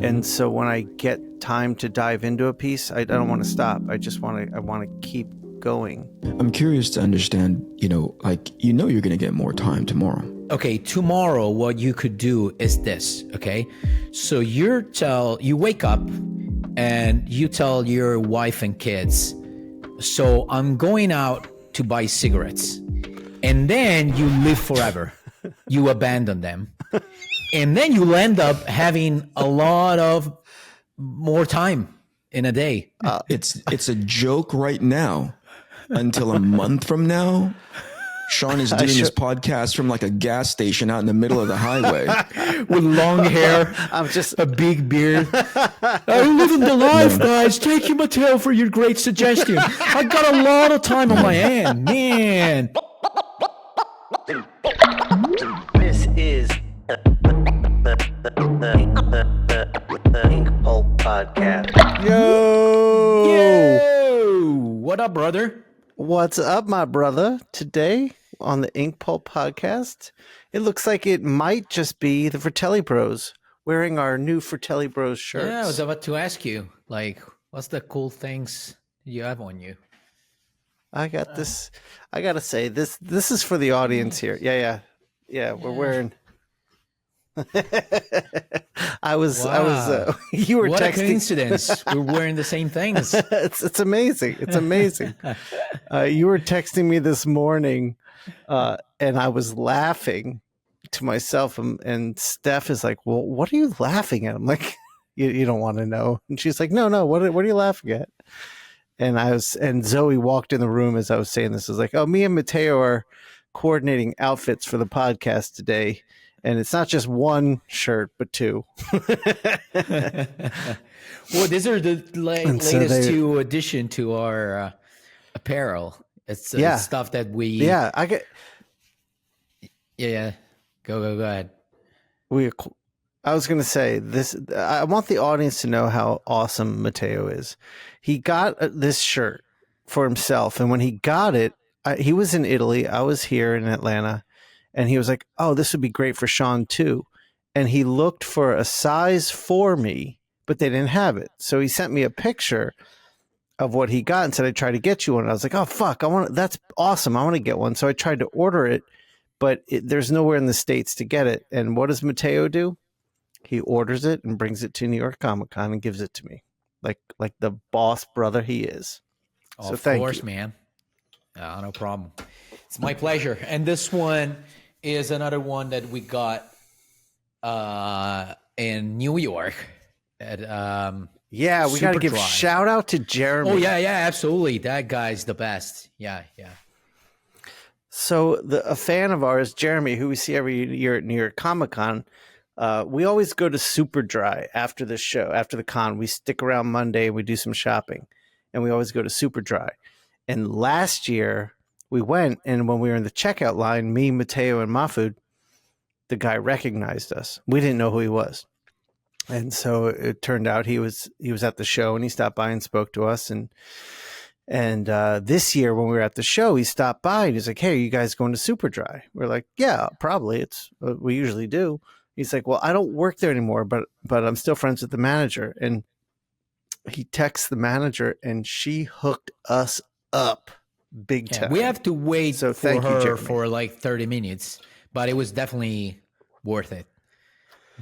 And so when I get time to dive into a piece, I don't want to stop. I want to keep going. I'm curious to understand, you're going to get more time tomorrow. Okay, tomorrow what you could do is this, okay? So you wake up and you tell your wife and kids, so I'm going out to buy cigarettes. And then you live forever. You abandon them. And then you'll end up having a lot of more time in a day. It's a joke right now. Until a month from now, Shawn is doing his podcast from like a gas station out in the middle of the highway. With long hair. I'm just a big beard. I'm living the life, guys. Thank you, Matteo, for your great suggestion. I got a lot of time on my hand, man. This is the Inkpulp Podcast. Yo! What up, brother? What's up, my brother? Today on the Inkpulp Podcast, it looks like it might just be the Fratelli Bros wearing our new Fratelli Bros shirts. Yeah, I was about to ask you, what's the cool things you have on you? I got this. I gotta say this is for the audience here. Yeah. We're wearing. I was. You were what texting. A coincidence. We're wearing the same things. It's amazing. It's amazing. You were texting me this morning, and I was laughing to myself. And Steph is like, "Well, what are you laughing at?" I'm like, "You don't want to know." And she's like, "No. What are you laughing at?" And Zoe walked in the room as I was saying this. I was like, "Oh, me and Matteo are coordinating outfits for the podcast today." And it's not just one shirt, but two. Well, these are the latest two addition to our apparel. It's stuff that we. Yeah, I get. Yeah, go ahead. I was going to say this. I want the audience to know how awesome Matteo is. He got this shirt for himself, and when he got it, he was in Italy. I was here in Atlanta. And he was like, "Oh, this would be great for Shawn too." And he looked for a size for me, but they didn't have it. So he sent me a picture of what he got and said, "I tried to get you one." And I was like, "Oh, fuck. That's awesome. I want to get one." So I tried to order it, but there's nowhere in the States to get it. And what does Matteo do? He orders it and brings it to New York Comic Con and gives it to me. Like the boss brother he is. Oh, so of thank course, you. Man. No problem. It's my pleasure. And this one is another one that we got in New York at we got to give shout out to Jeremy. Oh yeah, absolutely. That guy's the best. Yeah. So a fan of ours, Jeremy, who we see every year at New York Comic Con, we always go to Super Dry after the show, after the con. We stick around Monday, we do some shopping, and we always go to Super Dry. And last year we went, and when we were in the checkout line, me, Matteo, and Mahfood, the guy recognized us. We didn't know who he was. And so it turned out he was at the show, and he stopped by and spoke to us. And this year when we were at the show, he stopped by and he's like, "Hey, are you guys going to Super Dry?" We're like, "Yeah, probably. It's we usually do." He's like, "Well, I don't work there anymore, but I'm still friends with the manager." And he texts the manager, and she hooked us up big time. We have to wait for her Jeremy. for like 30 minutes, but it was definitely worth it.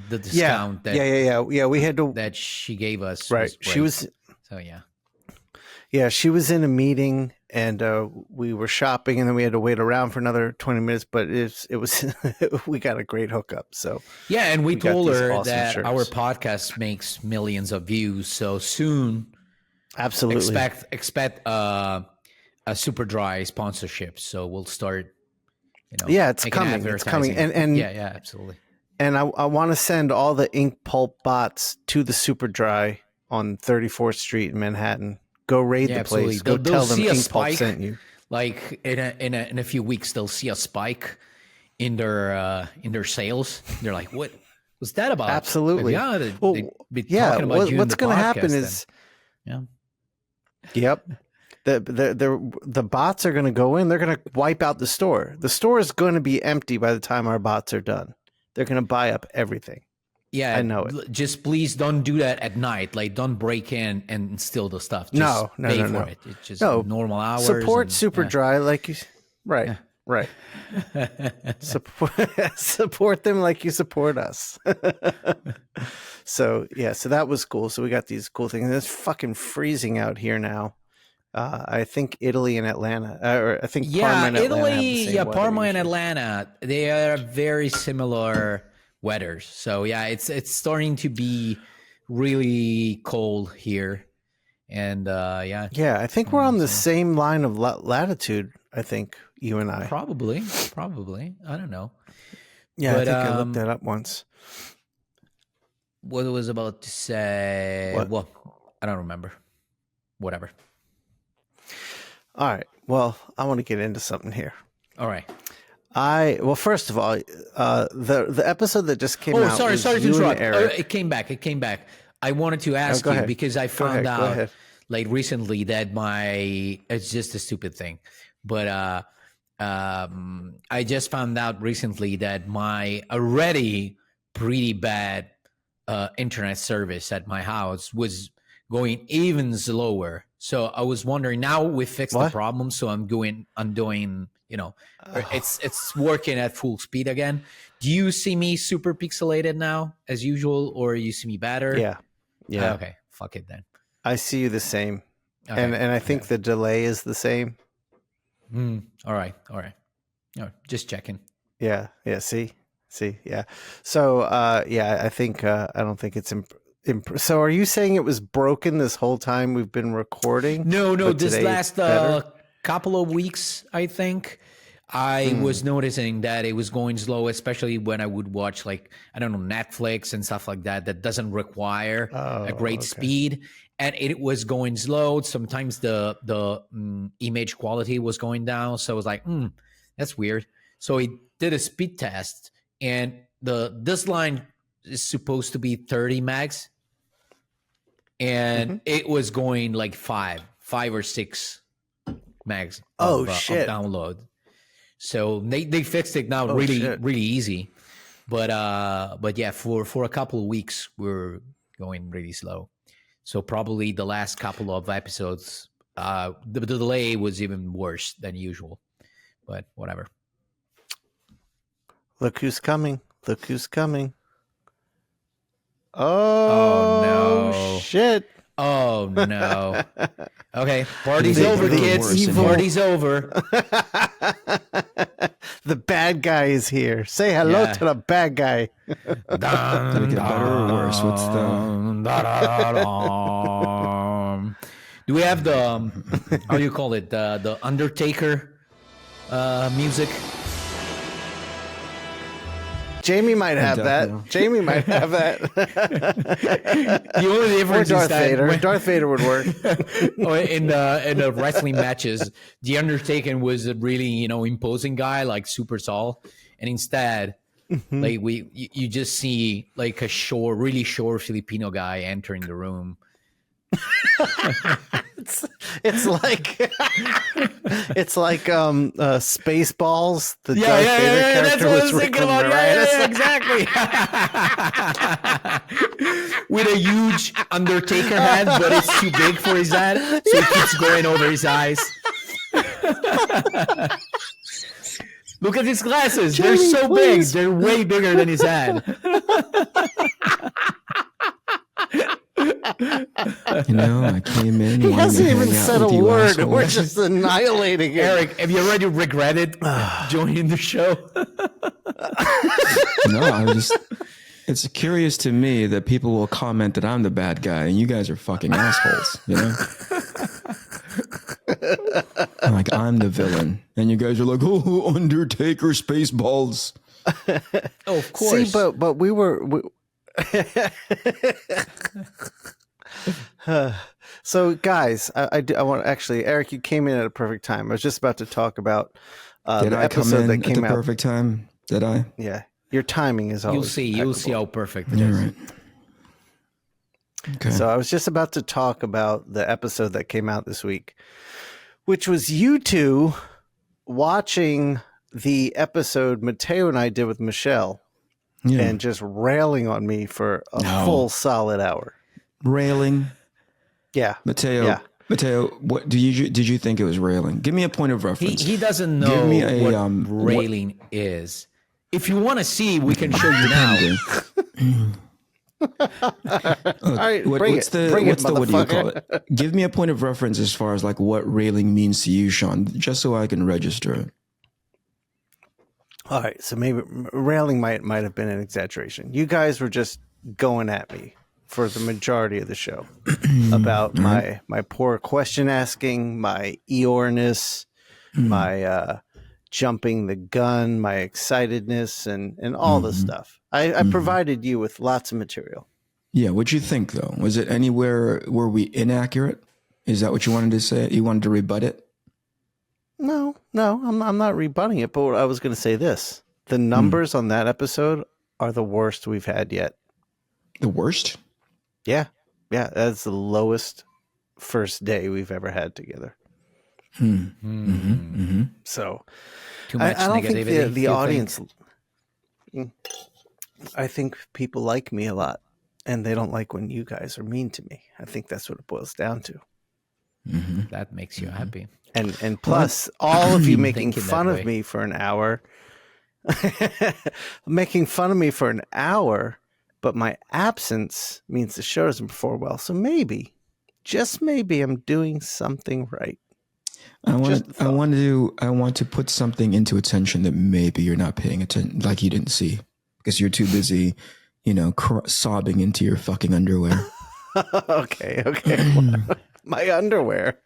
The discount we had to that she gave us. Right. Was great. She was she was in a meeting, and we were shopping, and then we had to wait around for another 20 minutes, but it was we got a great hookup. So and we told her awesome that shirts. our podcast makes millions of views, so soon absolutely expect a Super Dry sponsorship. So we'll start it's coming. It's coming. And yeah, absolutely. And I want to send all the Inkpulp bots to the Super Dry on 34th Street in Manhattan. Go raid the place. Go tell them Inkpulp sent you. Like in a few weeks, they'll see a spike in their sales. They're like, "What was that about?" Absolutely. Yeah. They'd be talking about you. What's going to happen is, Yep. The bots are going to go in. They're going to wipe out the store. The store is going to be empty by the time our bots are done. They're going to buy up everything. Yeah, I know it. just please don't do that at night. Like, don't break in and steal the stuff. Just No, pay for no. it. It's just No, normal hours. support and, Super Dry like you. Right, right. Support them like you support us. So that was cool. So we got these cool things. It's fucking freezing out here now. I think Italy and Atlanta, or I think Parma and Atlanta Italy, have the same weather Parma and usually. Atlanta, they are very similar weathers. So yeah, it's starting to be really cold here, and Yeah, I think we're on the same line of latitude. I think you and I. probably. I don't know. Yeah, But, I think I looked that up once. What I was about to say. What? Well, I don't remember. Whatever. All right. Well, I want to get into something here. All right. First of all, the episode that just came out. Sorry was to you and interrupt. Eric. It came back. I wanted to ask go you ahead. because I Go found ahead. out like recently that it's just a stupid thing, but I just found out recently that my already pretty bad internet service at my house was going even slower. So I was wondering, now we fixed the problem, so I'm doing, it's working at full speed again. Do you see me super pixelated now as usual, or you see me better? Yeah. Okay, fuck it then. I see you the same, Okay. and I think the delay is the same. All right. Just checking. Yeah. See. Yeah. So I think I don't think it's. So are you saying it was broken this whole time we've been recording? No. but This today last it's better? couple of weeks, I think, I was noticing that it was going slow, especially when I would watch, like, I don't know, Netflix and stuff like that, that doesn't require a great speed. And it was going slow. Sometimes the image quality was going down. So I was like, that's weird. So he did a speed test, and this line is supposed to be 30 megs, and it was going like five or six megs of download. So they fixed it now, really easy. But yeah, for a couple of weeks we're going really slow. So probably the last couple of episodes, the delay was even worse than usual. But whatever. Look who's coming! Oh no! Shit! Oh no! Okay, party's They- over, they kids. worse in Party's over. The bad guy is here. Say hello Yeah. to the bad guy. Did it get better or worse? What's the? Do we have the how do you call it, the Undertaker music? Jamie might have that. Definitely. Jamie might have that. The only Or difference is Darth that Vader. Darth Vader would work. in the wrestling matches, the Undertaker was a really imposing guy, like super tall, and instead, like you just see like a really short Filipino guy entering the room. It's like Spaceballs. The Darth Yeah, Vader character that's what I was Rick thinking about. Moranis. Yeah, exactly. With a huge Undertaker head, but it's too big for his head, so it keeps going over his eyes. Look at his glasses. They're Jamie, so please. big. They're way bigger than his head. I came in. He wanting hasn't to even hang out said a with you word. We're assholes. just annihilating him. Eric, have you already regretted joining the show? No, it's curious to me that people will comment that I'm the bad guy and you guys are fucking assholes, Like, I'm the villain. And you guys are like, oh, Undertaker, Spaceballs. Oh, of course. See, but we were. So, guys, I want actually, Eric, you came in at a perfect time. I was just about to talk about Did the I come episode in that at came the out. perfect time? Did I? Yeah, your timing is always. You'll see how perfect it You're is. right. Okay. So I was just about to talk about the episode that came out this week, which was you two watching the episode Matteo and I did with Michelle. and just railing on me for a full solid hour. Railing. Yeah. Matteo. Yeah. Matteo, what did you think it was railing? Give me a point of reference. He doesn't know Give me a, what railing is. If you want to see, we can show you now. All right, what do you call it? Give me a point of reference as far as like what railing means to you, Shawn, just so I can register it. All right, so maybe railing might have been an exaggeration. You guys were just going at me for the majority of the show about my poor question asking, my Eeyoreness, my jumping the gun, my excitedness, and all the stuff. I provided you with lots of material. Yeah, what'd you think though? Was it anywhere were we inaccurate? Is that what you wanted to say? You wanted to rebut it? No, I'm not rebutting it. But I was going to say this: the numbers on that episode are the worst we've had yet. The worst? Yeah, that's the lowest first day we've ever had together. So, Too much I don't negativity. think the audience. I think people like me a lot, and they don't like when you guys are mean to me. I think that's what it boils down to. That makes you happy. And plus, all of you making Thinking fun that of way. me for an hour, making fun of me for an hour, but my absence means the show doesn't perform well. So maybe, just maybe, I'm doing something right. I want to put something into attention that maybe you're not paying attention, like you didn't see, because you're too busy, sobbing into your fucking underwear. Okay. My underwear.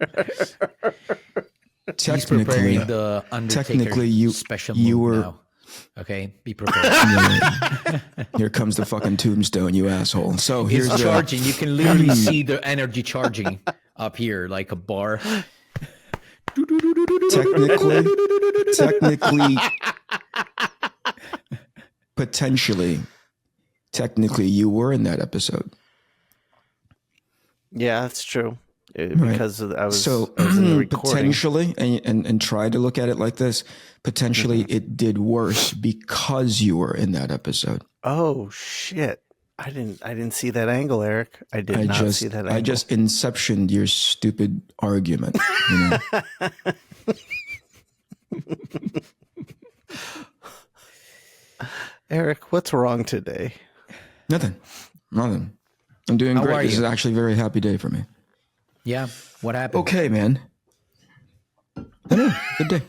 He's preparing the Undertaker special move now. Okay, be prepared. Here comes the fucking tombstone, you asshole. So here's It's charging. You can literally see the energy charging up here like a bar. Technically, technically, you were in that episode. Yeah, that's true. Because I was in the recording. Potentially, and try to look at it like this. Potentially, it did worse because you were in that episode. Oh shit! I didn't see that angle, Eric. I did not see that angle. I just inceptioned your stupid argument. Eric, what's wrong today? Nothing. I'm doing great. This is actually a very happy day for me. Yeah. What happened? Okay, man. Good day.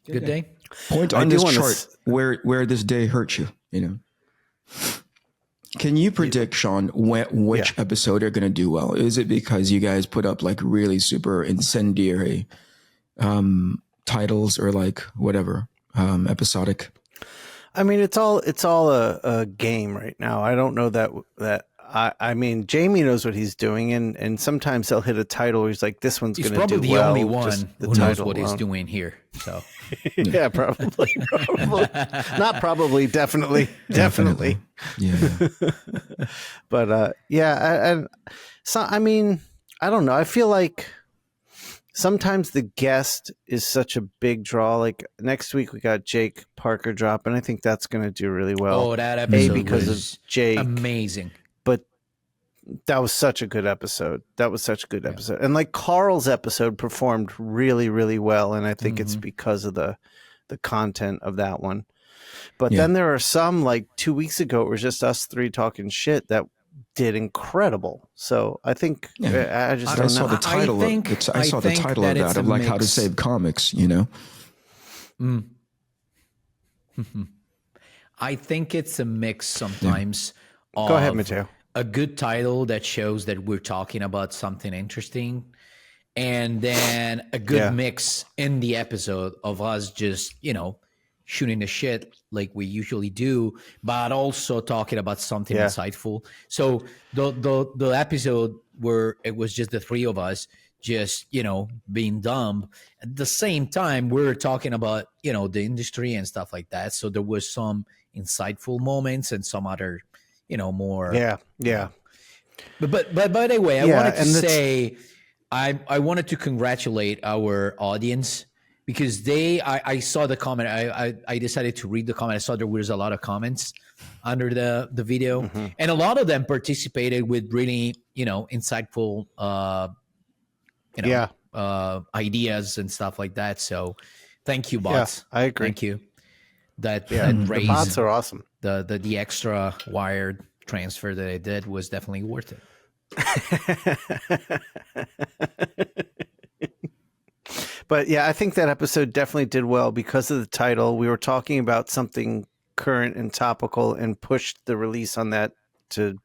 Good day. Point on this chart where this day hurts you. Can you predict, Shawn, which episode are going to do well? Is it because you guys put up like really super incendiary titles or like whatever episodic? I mean, it's all a game right now. I don't know that. I mean, Jamie knows what he's doing, and sometimes he'll hit a title where he's like, "This one's going to do well." He's probably the only one who knows what he's doing here. So, yeah, probably, not probably, definitely. Yeah. But I mean, I don't know. I feel like sometimes the guest is such a big draw. Like next week we got Jake Parker drop, and I think that's going to do really well. Oh, that episode because was of Jake, amazing. But that was such a good episode. And like Carl's episode performed really, really well, and I think it's because of the content of that one. But then there are some, like 2 weeks ago, it was just us three talking shit that did incredible. So I think I just don't know. I saw the title of that of like how to save comics. I think it's a mix sometimes. Of Go ahead, Matteo. A good title that shows that we're talking about something interesting, and then a good mix in the episode of us just shooting the shit like we usually do, but also talking about something insightful. So the episode where it was just the three of us just being dumb, at the same time we're talking about the industry and stuff like that. So there was some insightful moments and some other more but by the way, I wanted to say I wanted to congratulate our audience because I saw the comment. I decided to read the comment. I saw there was a lot of comments under the video, and a lot of them participated with really, insightful, ideas and stuff like that. So thank you, bots. Yeah, I agree. Thank you. That the bots are awesome. The extra wired transfer that I did was definitely worth it. But yeah, I think that episode definitely did well because of the title. We were talking about something current and topical and pushed the release on that to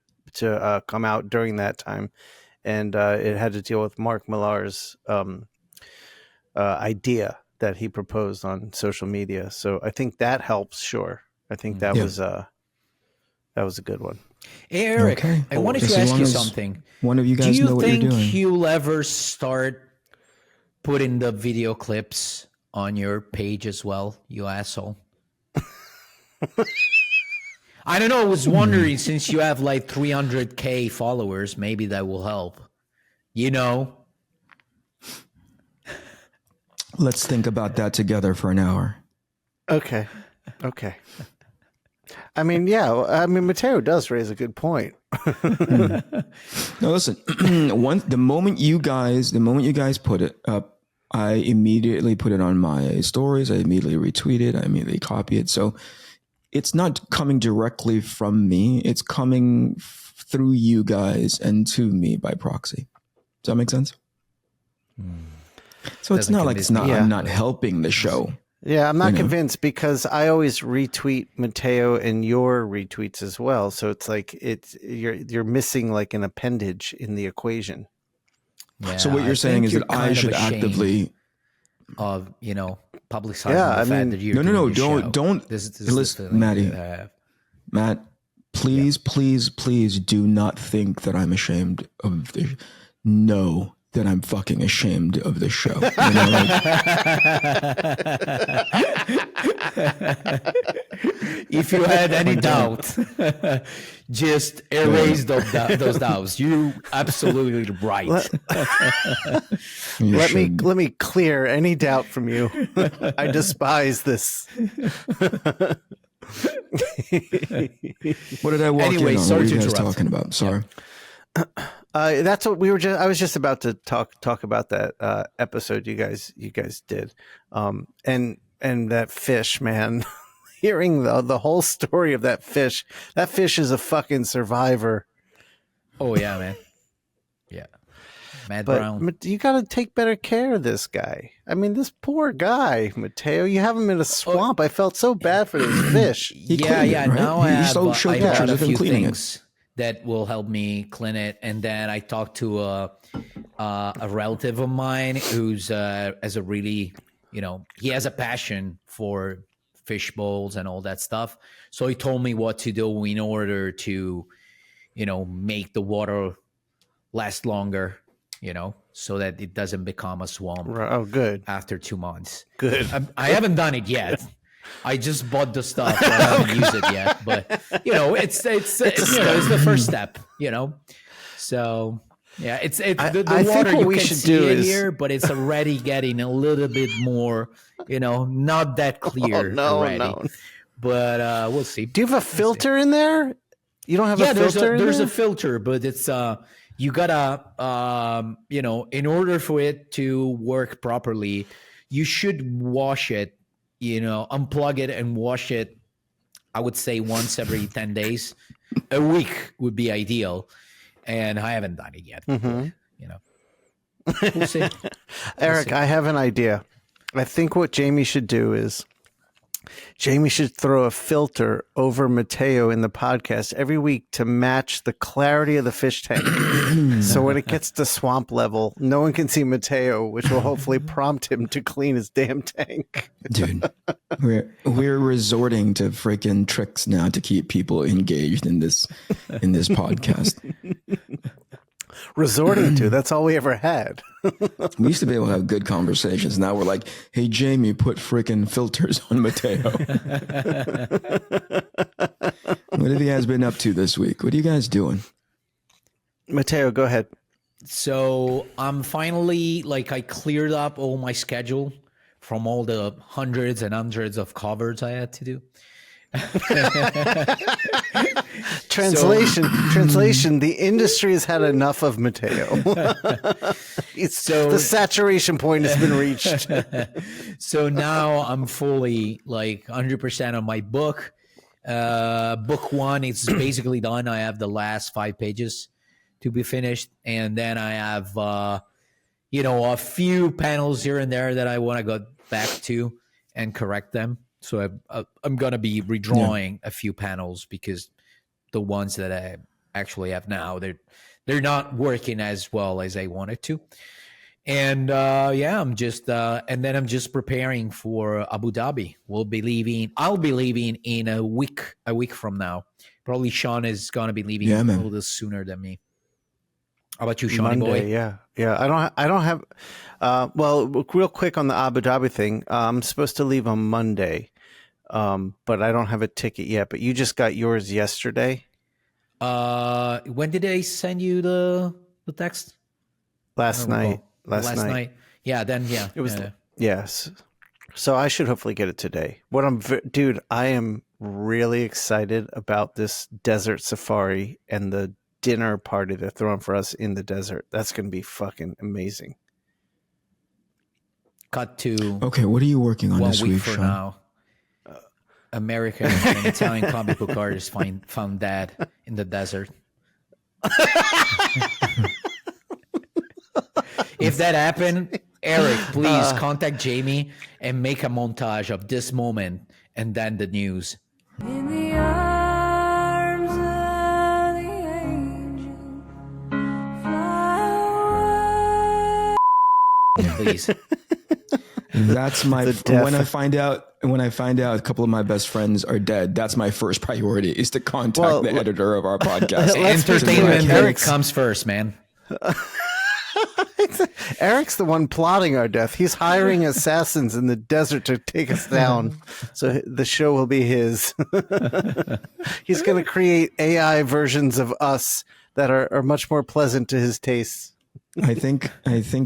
come out during that time. And it had to deal with Mark Millar's idea that he proposed on social media. So I think that helps. Sure. I think that was a good one. Hey, Eric, okay. I wanted to ask you something. One of you guys know what you're doing. Do you think you'll ever start putting the video clips on your page as well, you asshole? I don't know. I was wondering, since you have like 300K followers, maybe that will help. Let's think about that together for an hour. Okay. I mean, Matteo does raise a good point. No, listen. The moment you guys put it up, I immediately put it on my stories. I immediately retweet it. I immediately copy it. So it's not coming directly from me. It's coming through you guys and to me by proxy. Does that make sense? So it's not like I'm not helping the show. Yeah, I'm not convinced because I always retweet Matteo and your retweets as well. So it's like you're missing like an appendage in the equation. Yeah, so what you're saying is that I should actively publicize the fact that you're don't listen, Matty. Matt, please do not think that I'm ashamed of the that I'm fucking ashamed of this show. If you had any doubt, just erase those doubts. You're absolutely right. Let me clear any doubt from you. I despise this. What did I walk in on? What are you guys talking about? Sorry. That's what we were I was just about to talk about that episode you guys did, and that fish, man. Hearing the whole story of that fish is a fucking survivor. Oh yeah, man. Yeah, Mad Brown. You got to take better care of this guy. I mean, this poor guy, Matteo. You have him in a swamp. I felt so bad for this fish. Yeah. Right? Now I have a few things that will help me clean it. And then I talked to a relative of mine who's has a really, he has a passion for fish bowls and all that stuff. So he told me what to do in order to, make the water last longer, so that it doesn't become a swamp. Oh, good. After 2 months. Good. I haven't done it yet. I just bought the stuff, but I haven't used it yet. But it's the first step, So yeah, it's the water you can see it here, but it's already getting a little bit more, not that clear already. No. But we'll see. Do you have a filter in there? You don't have a filter? There's a filter, but it's you gotta in order for it to work properly, you should wash it. Unplug it and wash it, I would say once every 10 days. A week would be ideal. And I haven't done it yet. We'll see. Eric, I have an idea. I think what Jamie should do is Jamie should throw a filter over Matteo in the podcast every week to match the clarity of the fish tank. So when it gets to swamp level, no one can see Matteo, which will hopefully prompt him to clean his damn tank. Dude, we're resorting to freaking tricks now to keep people engaged in this podcast. Resorting to, that's all we ever had. We used to be able to have good conversations. Now we're like, hey, Jamie, put freaking filters on Matteo. What have you guys been up to this week? What are you guys doing? Matteo, go ahead. So I'm finally, I cleared up all my schedule from all the hundreds and hundreds of covers I had to do. Translation. The industry has had enough of Matteo. The saturation point has been reached. So now I'm fully like 100% on my book. Book one, it's basically done. I have the last 5 pages to be finished, and then I have a few panels here and there that I want to go back to and correct them. So I'm gonna be redrawing a few panels because the ones that I actually have now, they're not working as well as I wanted to. And I'm just and then I'm just preparing for Abu Dhabi. I'll be leaving in a week from now. Probably Shawn is gonna be leaving a little bit sooner than me. How about you, Shawnee Monday, boy? Yeah. I don't have. Well, real quick on the Abu Dhabi thing. I'm supposed to leave on Monday, but I don't have a ticket yet. But you just got yours yesterday. When did I send you the text? Last night. Last night. Yeah. Then it was. Yes. So I should hopefully get it today. Dude, I am really excited about this desert safari and the dinner party they're throwing for us in the desert. That's going to be fucking amazing. Cut to okay. What are you working on 1 this week week, for Shawn? now? American and Italian comic book artists found dad in the desert. If that happened, Eric, please contact Jamie and make a montage of this moment and then the news. In the arms of the angel, fly away. Please. That's my when I find out a couple of my best friends are dead. That's my first priority is to contact the editor of our podcast. Entertainment comes first, man. Eric's the one plotting our death. He's hiring assassins in the desert to take us down. So the show will be his. He's going to create AI versions of us that are much more pleasant to his tastes. I think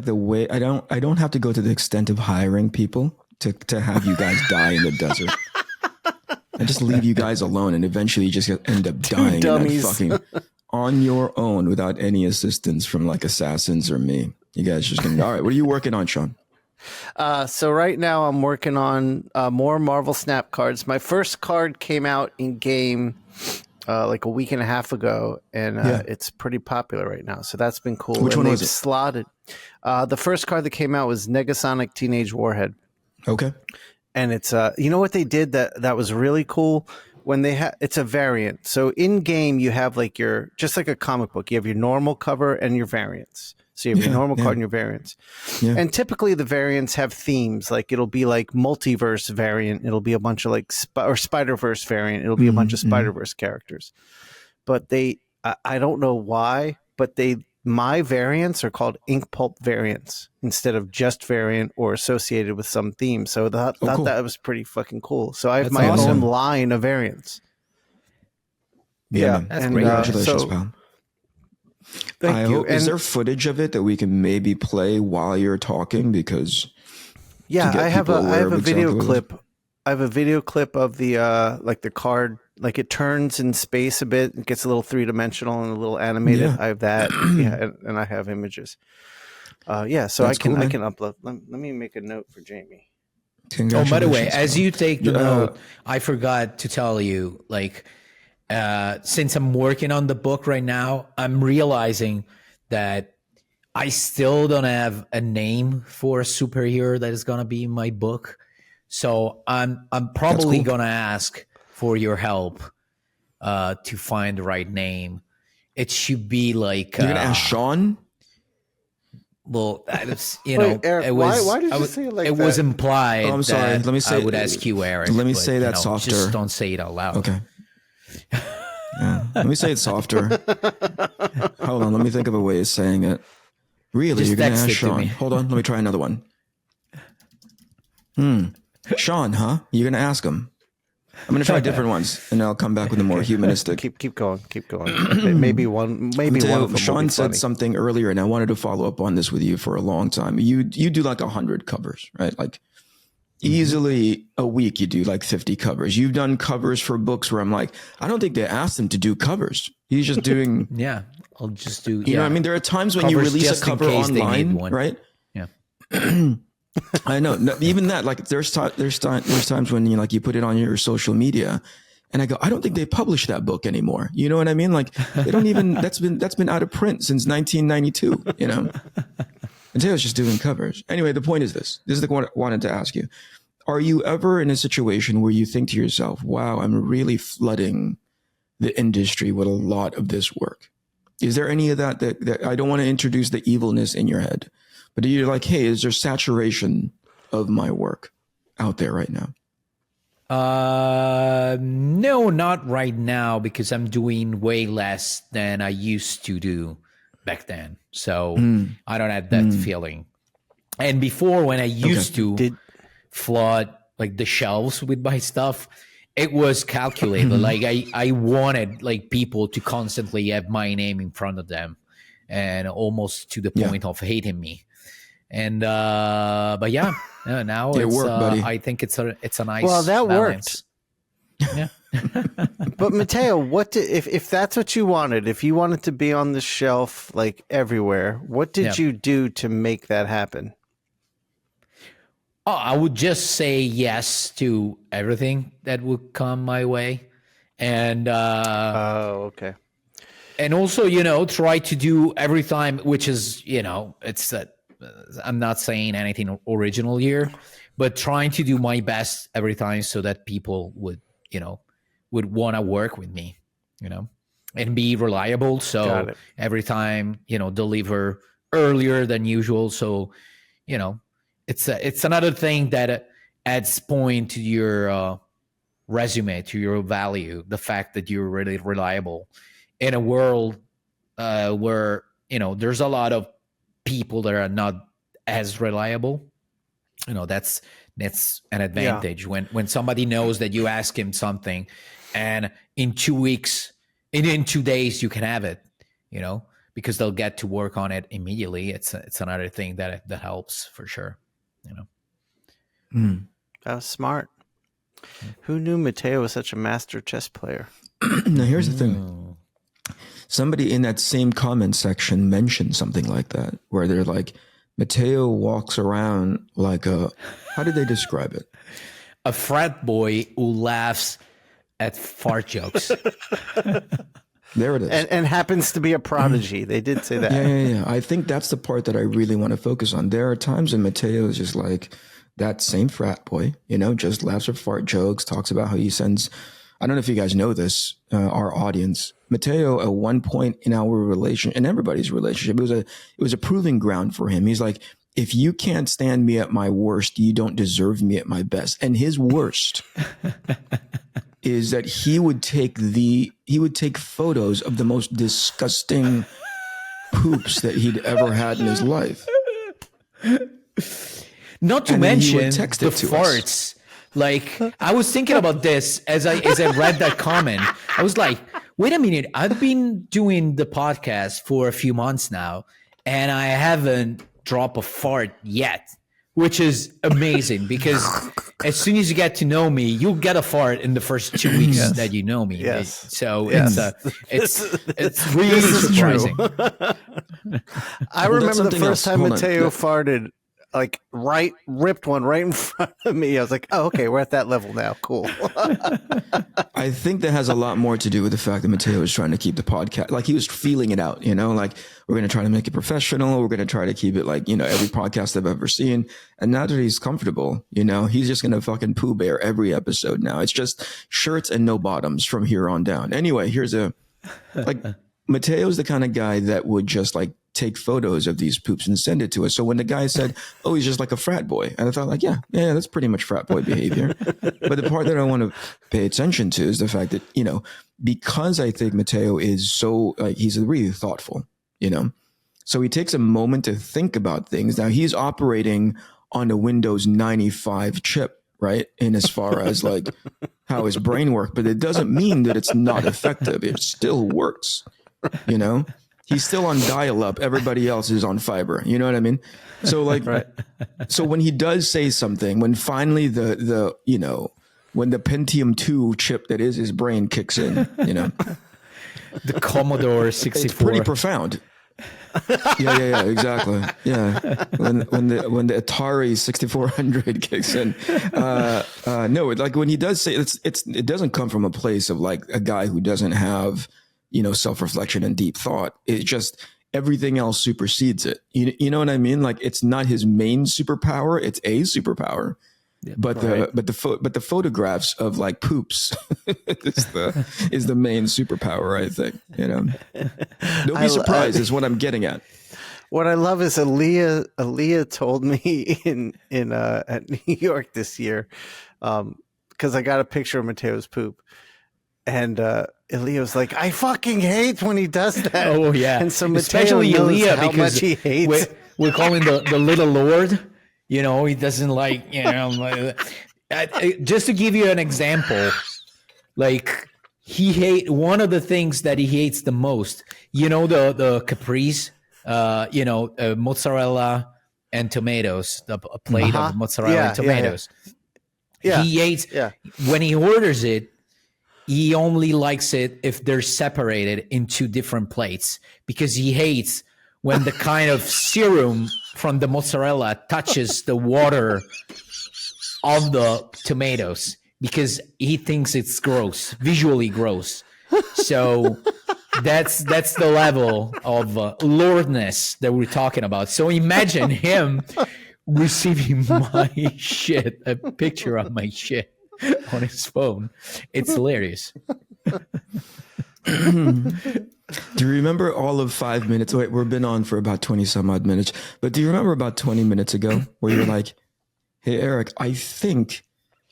the way I don't have to go to the extent of hiring people to have you guys die in the desert. I just leave you guys alone, and eventually you just end up dying fucking on your own without any assistance from like assassins or me. You guys just gonna all right. What are you working on, Shawn? So right now I'm working on more Marvel Snap cards. My first card came out in game like a week and a half ago, and it's pretty popular right now. So that's been cool. Which one was it? Slotted. The first card that came out was Negasonic Teenage Warhead. Okay. And it's you know what they did that was really cool? When they have, it's a variant. So in game you have like just like a comic book. You have your normal cover and your variants. So you have your normal card and your variants. Yeah. And typically the variants have themes. Like it'll be like multiverse variant. It'll be a bunch of like or Spider-Verse variant. It'll be a bunch of Spider-Verse characters. But I don't know why, but my variants are called Inkpulp variants instead of just variant or associated with some theme. So I thought cool. that was pretty fucking cool. So I have my own line of variants. Yeah. That's and great. Congratulations, pal. Thank you. Is there footage of it that we can maybe play while you're talking? Because I have a video clip. I have a video clip of the like the card, like it turns in space a bit. It gets a little 3-dimensional and a little animated. I have that. And I have images. So that's I can upload. Let me make a note for Jamie. Oh, by the way, as you take the note, I forgot to tell you, like, since I'm working on the book right now, I'm realizing that I still don't have a name for a superhero that is going to be in my book. So I'm probably going to ask for your help to find the right name. It should be like... You're going to ask Shawn? Well, Eric, it was. Why did you say it like that? It was implied. I'm sorry. Let me say. I would ask you, Eric. Let me say that softer. Just don't say it out loud. Okay. Yeah. Let me say it softer. Hold on. Let me think of a way of saying it. Really, just you're gonna ask to Shawn? me. Hold on. Let me try another one. Shawn, huh? You're gonna ask him. I'm gonna try different ones, and I'll come back with a more humanistic. Keep going. maybe one. Matteo, Of them Shawn said funny. something earlier, and I wanted to follow up on this with you for a long time. You do like 100 covers, right? Like easily a week you do like 50 covers. You've done covers for books where I'm like, I don't think they asked him to do covers. He's just doing, Yeah, I'll just do. you know what I mean? There are times when you Covers release just a in cover case they need online, one. right? Yeah. I know. No, even that, like there's times when you like you put it on your social media and I go, I don't think they publish that book anymore. You know what I mean? Like they don't even, that's been out of print since 1992, you know? Matteo's just doing covers. Anyway, the point is this is what I wanted to ask you. Are you ever in a situation where you think to yourself, wow, I'm really flooding the industry with a lot of this work? Is there any of that I don't want to introduce the evilness in your head, but you're like, hey, is there saturation of my work out there right now? No, not right now, because I'm doing way less than I used to do back then. So I don't have that feeling. And before, when I used to flood like the shelves with my stuff, it was calculated. Like I wanted like people to constantly have my name in front of them, and almost to the point of hating me. And but yeah, now It it's worked, buddy. I think it's a nice That balance. worked. Yeah. But Matteo, if that's what you wanted, if you wanted to be on the shelf like everywhere, what did you do to make that happen? Oh, I would just say yes to everything that would come my way. And Oh, okay. and also, try to do every time, which is, it's that I'm not saying anything original here, but trying to do my best every time so that people would want to work with me, and be reliable. So every time, deliver earlier than usual. So, it's another thing that adds point to your resume, to your value, the fact that you're really reliable in a world where, there's a lot of people that are not as reliable. That's an advantage when somebody knows that you ask him something and in 2 weeks, in 2 days, you can have it, because they'll get to work on it immediately. It's another thing that helps for sure. That was smart. Who knew Matteo was such a master chess player? Now, here's the thing. Somebody in that same comment section mentioned something like that, where they're like, Matteo walks around like how did they describe it? A frat boy who laughs at fart jokes. There it is. And happens to be a prodigy. They did say that. Yeah. I think that's the part that I really want to focus on. There are times when Matteo is just like that same frat boy, just laughs at fart jokes, talks about how he sends, I don't know if you guys know this, our audience, Matteo at one point in our relationship, in everybody's relationship, it was a proving ground for him. He's like, if you can't stand me at my worst, you don't deserve me at my best. And his worst is that he would take photos of the most disgusting poops that he'd ever had in his life. Not to mention the farts. Like, I was thinking about this as I read that comment. I was like, wait a minute, I've been doing the podcast for a few months now, and I haven't dropped a fart yet, which is amazing because as soon as you get to know me, you'll get a fart in the first 2 weeks that you know me. Yes. So it's really surprising. I remember the first time Matteo farted, like ripped one right in front of me. I was like, oh, okay, we're at that level now. Cool. I think that has a lot more to do with the fact that Matteo was trying to keep the podcast, like he was feeling it out, like we're going to try to make it professional. We're going to try to keep it like, every podcast I've ever seen. And now that he's comfortable, he's just going to fucking Pooh Bear every episode now. It's just shirts and no bottoms from here on down. Anyway, Matteo's the kind of guy that would just like take photos of these poops and send it to us. So when the guy said, oh, he's just like a frat boy. And I thought like, yeah, that's pretty much frat boy behavior. But the part that I want to pay attention to is the fact that, because I think Matteo is so like, he's really thoughtful, so he takes a moment to think about things. Now he's operating on a Windows 95 chip, right? In as far as like how his brain works, but it doesn't mean that it's not effective. It still works, He's still on dial-up. Everybody else is on fiber. You know what I mean? So like, so when he does say something, when finally the when the Pentium 2 chip that is his brain kicks in, The Commodore 64. it's pretty profound. Yeah, exactly. Yeah, when the Atari 6400 kicks in, no, like when he does say it doesn't come from a place of like a guy who doesn't have self-reflection and deep thought. It just everything else supersedes it. You know what I mean? Like it's not his main superpower; it's a superpower. Yeah, but the photographs of like poops is the main superpower, I think. Don't be surprised is what I'm getting at. What I love is Aaliyah told me in at New York this year, because I got a picture of Matteo's poop, and Aaliyah was like, "I fucking hate when he does that." Oh yeah, and so especially Matteo knows Aaliyah how because much he hates. We're calling the little Lord. He doesn't like, just to give you an example, like one of the things that he hates the most, the capris, mozzarella and tomatoes, a plate of mozzarella and tomatoes. Yeah. He hates, when he orders it, he only likes it if they're separated in two different plates because he hates when the kind of serum from the mozzarella touches the water of the tomatoes because he thinks it's gross, visually gross. So that's the level of lordness that we're talking about. So imagine him receiving my shit, a picture of my shit on his phone. It's hilarious. Do you remember all of 5 minutes? Wait, we've been on for about 20 some odd minutes, but do you remember about 20 minutes ago where you're like, "Hey, Eric, I think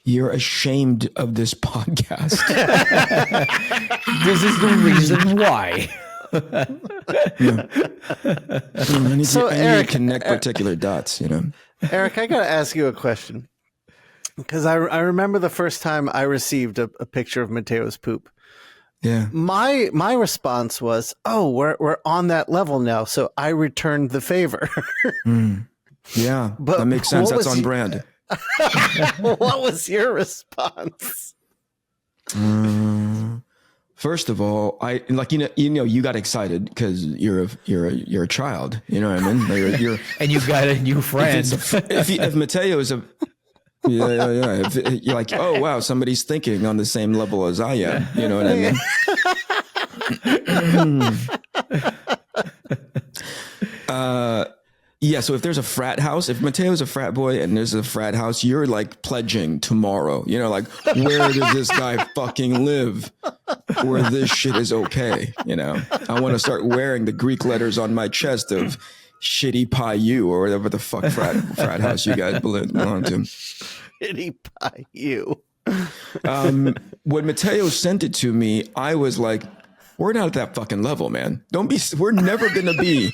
you're ashamed of this podcast." This is the reason why. I need to connect particular dots, Eric, I got to ask you a question because I remember the first time I received a picture of Matteo's poop. Yeah. My response was, "Oh, we're on that level now," so I returned the favor. Yeah, but that makes sense. That's on brand. What was your response? First of all, I like you got excited because you're a child. You know what I mean? You're and you got a new friend. If Matteo is a yeah. If you're like, "Oh wow, somebody's thinking on the same level as I am." You know what I mean? So if there's a frat house, if Matteo's a frat boy and there's a frat house, you're like pledging tomorrow. Like, where does this guy fucking live? Where this shit is okay. I want to start wearing the Greek letters on my chest of Shitty Pie U or whatever the fuck frat house you guys belong to. Shitty Pie U. When Matteo sent it to me, I was like, "We're not at that fucking level, man. We're never gonna be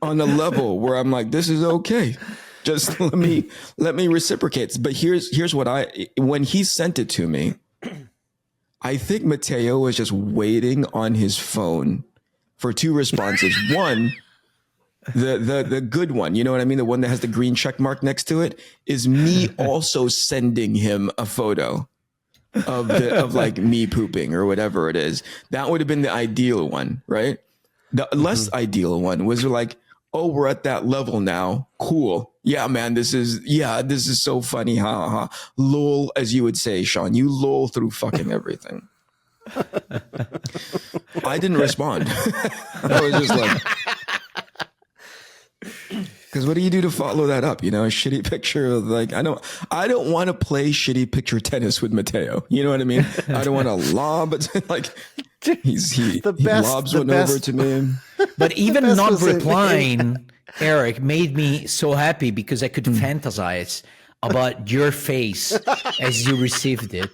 on a level where I'm like, this is okay. Just let me reciprocate." But here's what when he sent it to me, I think Matteo was just waiting on his phone for two responses. One, the good one, you know what I mean? The one that has the green check mark next to it is me also sending him a photo of like me pooping or whatever it is. That would have been the ideal one, right? The less ideal one was like, "Oh, we're at that level now. Cool. Yeah, man, this is so funny. Ha ha. Lol, as you would say, Shawn. You lol through fucking everything." I didn't respond. I was just like, because what do you do to follow that up? A shitty picture of like, I don't want to play shitty picture tennis with Matteo. You know what I mean? I don't want to lob, but like he lobs one over to me. But even not replying, Eric, made me so happy because I could fantasize about your face as you received it,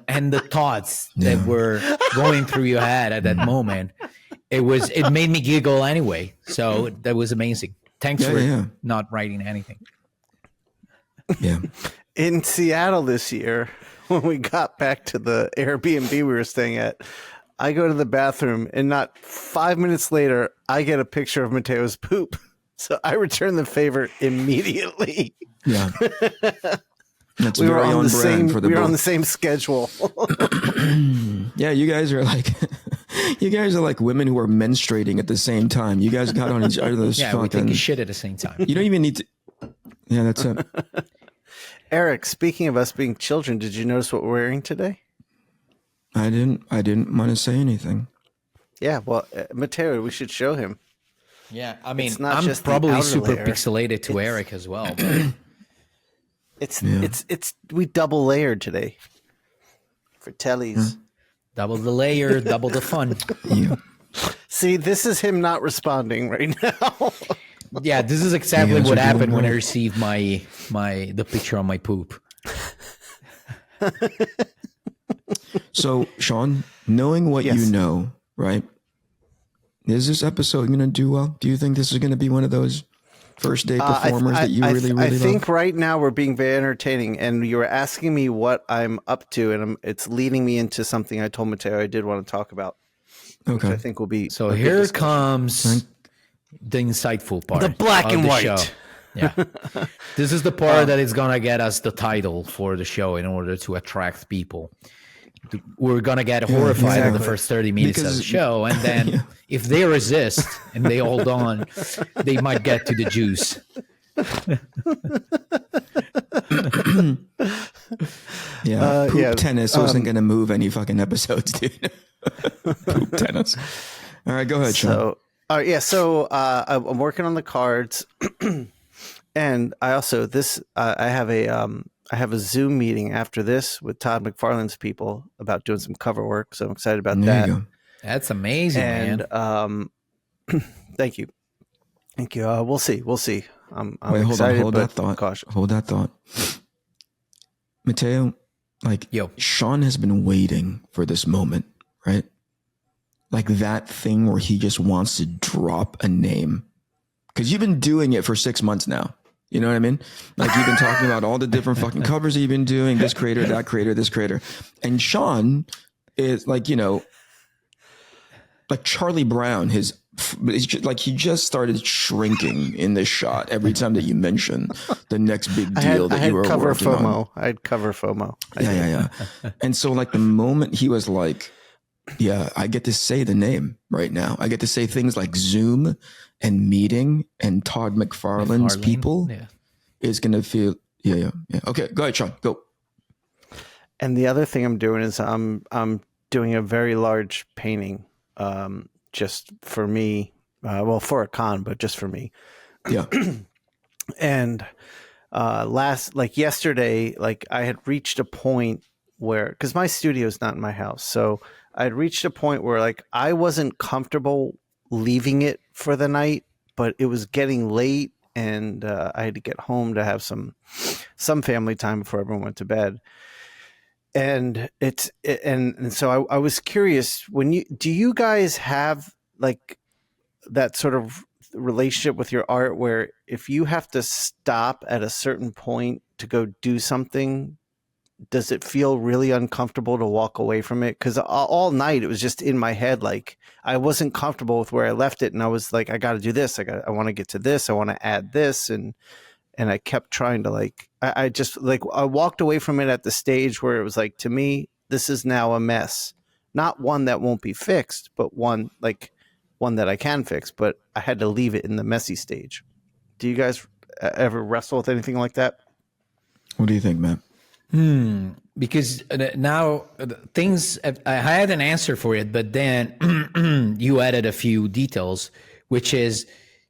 and the thoughts that were going through your head at that moment. It made me giggle anyway. So that was amazing. Thanks for not writing anything. Yeah. In Seattle this year, when we got back to the Airbnb we were staying at, I go to the bathroom, and not 5 minutes later, I get a picture of Matteo's poop. So I return the favor immediately. Yeah. That's We were very on on the brand same. for the We were both. on the same schedule. Yeah, you guys are like, you guys are like women who are menstruating at the same time. You guys got on each other's Yeah, we take fucking. a shit at the same time. You don't even need to. Yeah, that's it. Eric, speaking of us being children, did you notice what we're wearing today? I didn't want to say anything. Yeah, well, Matteo, we should show him. Yeah, I mean, It's not I'm just the probably outer super layer. pixelated to It's- Eric as well. But It's we double layered today for tellies. double the layer, double the fun. Yeah. See, this is him not responding right now. Yeah, this is exactly You guys what are doing happened when I right. received the picture on my poop. So, Shawn, knowing what Yes. you know, right? Is this episode going to do well? Do you think this is going to be one of those first day performers that you really I think love? right now we're being very entertaining, and you were asking me what I'm up to, and it's leading me into something I told Matteo I did want to talk about, which I Okay. think will be So a good here discussion. comes the insightful part. The black of and the white. show. Yeah. This is the part that is going to get us the title for the show in order to attract people. We're going to get horrified in the exactly. first 30 minutes of Because- the show. And then if they resist and they hold on, they might get to the juice. Yeah. Poop yeah, tennis wasn't going to move any fucking episodes, dude. Poop tennis. All right, go ahead, Shawn. So, I'm working on the cards, and I also I have a Zoom meeting after this with Todd McFarlane's people about doing some cover work. So I'm excited about There that. you go. That's amazing, man. And thank you. We'll see. I'm Wait, hold on. excited, Hold but that thought. cautious. Hold that thought. Matteo, like, Yo. Shawn has been waiting for this moment, right? Like that thing where he just wants to drop a name. Because you've been doing it for 6 months now. You know what I mean? Like you've been talking about all the different fucking covers that you've been doing, this creator, that creator, this creator. And Shawn is like, you know, like Charlie Brown, it's just, like he just started shrinking in this shot every time that you mention the next big deal that you were cover working FOMO. on. I had cover FOMO. Yeah. And so like the moment he was like, yeah, I get to say the name right now. I get to say things like Zoom and meeting and Todd McFarlane's McFarlane? people Yeah. is going to feel, yeah. Okay, go ahead, Shawn, go. And the other thing I'm doing is I'm doing a very large painting, just for me. For a con, but just for me. Yeah. And yesterday, I had reached a point where, because my studio is not in my house, so I had reached a point where I wasn't comfortable leaving it for the night, but it was getting late, and I had to get home to have some family time before everyone went to bed. And so I was curious, do you guys have that sort of relationship with your art where if you have to stop at a certain point to go do something, does it feel really uncomfortable to walk away from it? Because all night it was just in my head, I wasn't comfortable with where I left it, and I was like, I got to do this. I want to get to this. I want to add this, and I kept trying to I walked away from it at the stage where it was to me, this is now a mess, not one that won't be fixed, but one that I can fix. But I had to leave it in the messy stage. Do you guys ever wrestle with anything like that? What do you think, Matt? Because now things, I had an answer for it, but then you added a few details, which is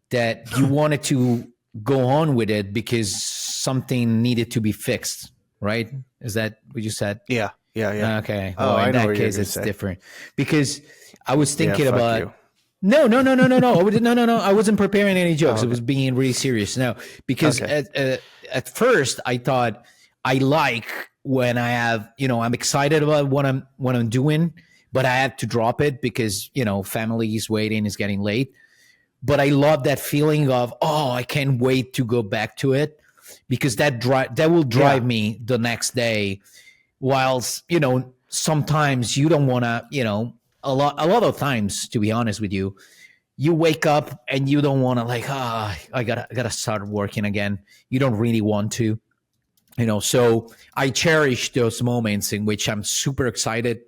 that you wanted to go on with it because something needed to be fixed, right? Is that what you said? Yeah. Okay. Oh, Well, I in know that what you're case, gonna it's say. different because I was thinking fuck about. you. No. I wasn't preparing any jokes. I was being really serious. No, because at first I thought I like when I have, I'm excited about what I'm doing, but I have to drop it because, family is waiting, it's getting late. But I love that feeling of, I can't wait to go back to it because that will drive me the next day. Whilst, sometimes you don't want to, a lot of times, to be honest with you, you wake up and you don't want to like, I gotta start working again. You don't really want to, so I cherish those moments in which I'm super excited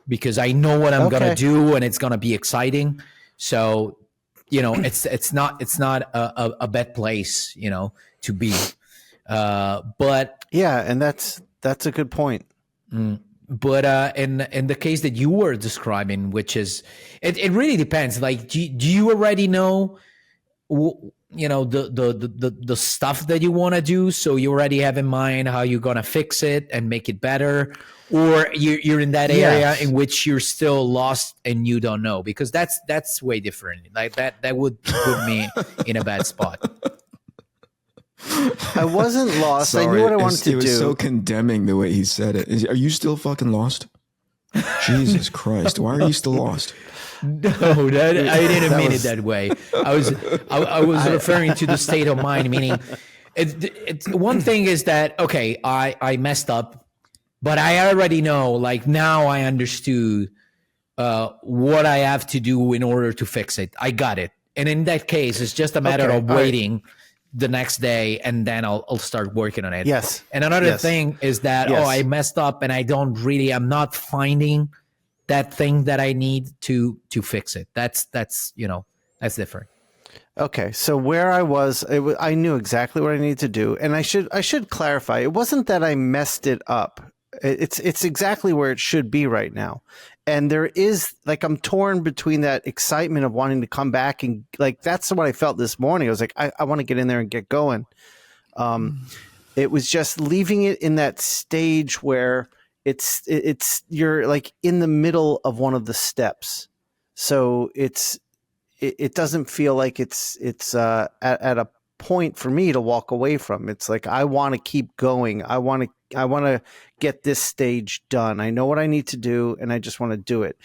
because I know what I'm gonna do and it's gonna be exciting. So, it's not a bad place, to be. But yeah, and that's a good point. But in the case that you were describing, which is, it really depends. Like, do you already know, the stuff that you want to do? So you already have in mind how you're gonna fix it and make it better, or you're in that area in which you're still lost and you don't know, because that's way different. Like that would put me in a bad spot. I wasn't lost. Sorry, I knew what I wanted to do. It was so condemning the way he said it. Are you still fucking lost? Jesus Christ! Why are you still lost? No, I didn't mean it that way. I was referring to the state of mind, meaning it's one thing is that, okay, I messed up, but I already know, like, now I understood what I have to do in order to fix it. I got it. And in that case, it's just a matter of waiting the next day, and then I'll start working on it. Yes. And another thing is that, I messed up and I'm not finding that thing that I need to fix it. That's different. Okay, so where I was, I knew exactly what I needed to do, and I should clarify. It wasn't that I messed it up. It's exactly where it should be right now. And there is, like, I'm torn between that excitement of wanting to come back, and like, that's what I felt this morning. I was like, I want to get in there and get going. It was just leaving it in that stage where it's you're like in the middle of one of the steps. So it doesn't feel like it's at a point for me to walk away from. It's like, I want to keep going. I want to get this stage done. I know what I need to do, and I just want to do it.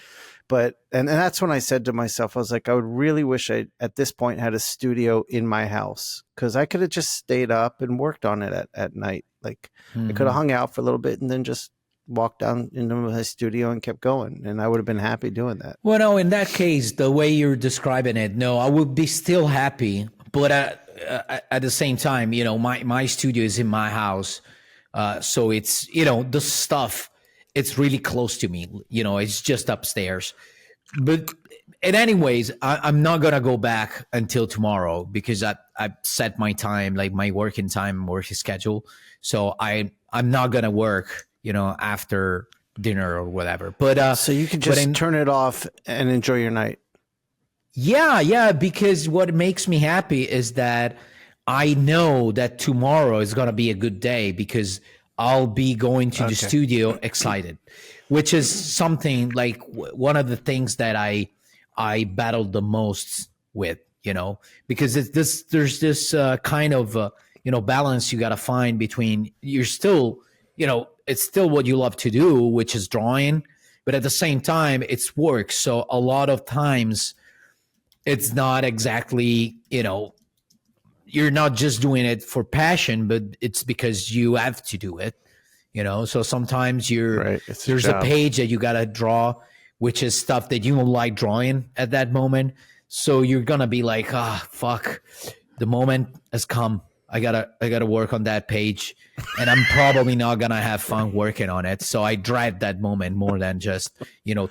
But and that's when I said to myself, I was like, I would really wish I at this point had a studio in my house, because I could have just stayed up and worked on it at night. Like, I could have hung out for a little bit and then just walked down into my studio and kept going, and I would have been happy doing that. Well, no, in that case, the way you're describing it, no, I would be still happy, but at the same time, my studio is in my house. So it's, the stuff, it's really close to me, it's just upstairs. But anyways, I'm not going to go back until tomorrow, because I set my time, like my working time, working schedule. So I'm not going to work, after dinner or whatever. But so you can just turn it off and enjoy your night. Yeah, because what makes me happy is that I know that tomorrow is going to be a good day, because I'll be going to the studio excited, which is something like one of the things that I battled the most with, because there's this kind of, balance you got to find between, you're still, it's still what you love to do, which is drawing, but at the same time, it's work. So a lot of times it's not exactly, you're not just doing it for passion, but it's because you have to do it, So sometimes there's a page that you got to draw, which is stuff that you don't like drawing at that moment. So you're going to be like, fuck, the moment has come. I gotta work on that page, and I'm probably not gonna have fun working on it. So I dread that moment more than just,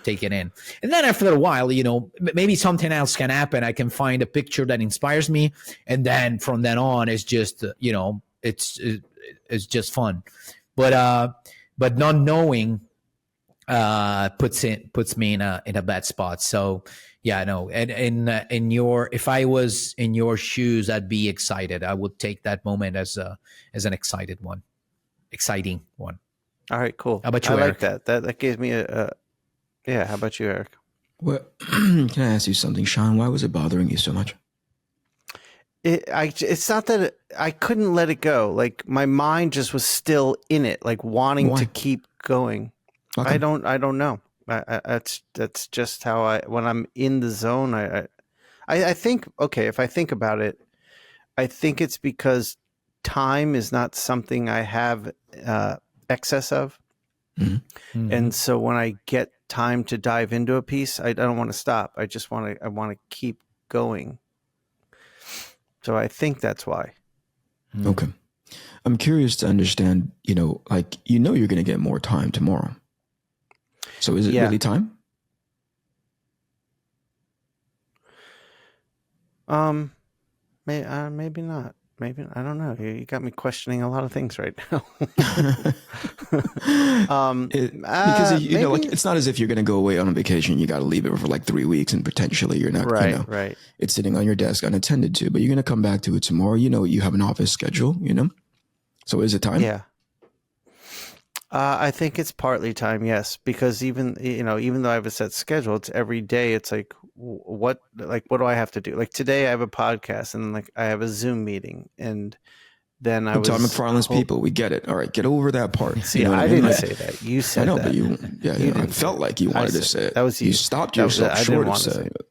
take it in. And then after a while, maybe something else can happen. I can find a picture that inspires me, and then from then on, it's just, it's just fun. But not knowing puts me in a bad spot. So. Yeah, no. And if I was in your shoes, I'd be excited. I would take that moment as an exciting one. All right, cool. How about you, I Eric? like that. That gave me yeah. How about you, Eric? Well, can I ask you something, Shawn? Why was it bothering you so much? It's not that I couldn't let it go. Like, my mind just was still in it, like wanting to keep going. Okay. I don't know. That's just how when I'm in the zone, I think, okay, if I think about it, I think it's because time is not something I have excess of. Mm-hmm. And so when I get time to dive into a piece, I don't want to stop. I want to keep going. So I think that's why. Okay. I'm curious to understand, like, you're going to get more time tomorrow. So is it really time? Maybe not. Maybe, I don't know. You got me questioning a lot of things right now. Because like, it's not as if you're going to go away on a vacation. You got to leave it for like 3 weeks, and potentially you're not. Right. It's sitting on your desk unattended to, but you're going to come back to it tomorrow. You have an office schedule. So is it time? Yeah. I think it's partly time, yes, because even though I have a set schedule, it's every day. It's like, what do I have to do? Like today I have a podcast, and like I have a Zoom meeting, and then I was Todd McFarlane's people. We get it. All right, get over that part. See, I didn't say that. You said that. But I felt like you wanted to say it. That was you. You stopped yourself short of saying it.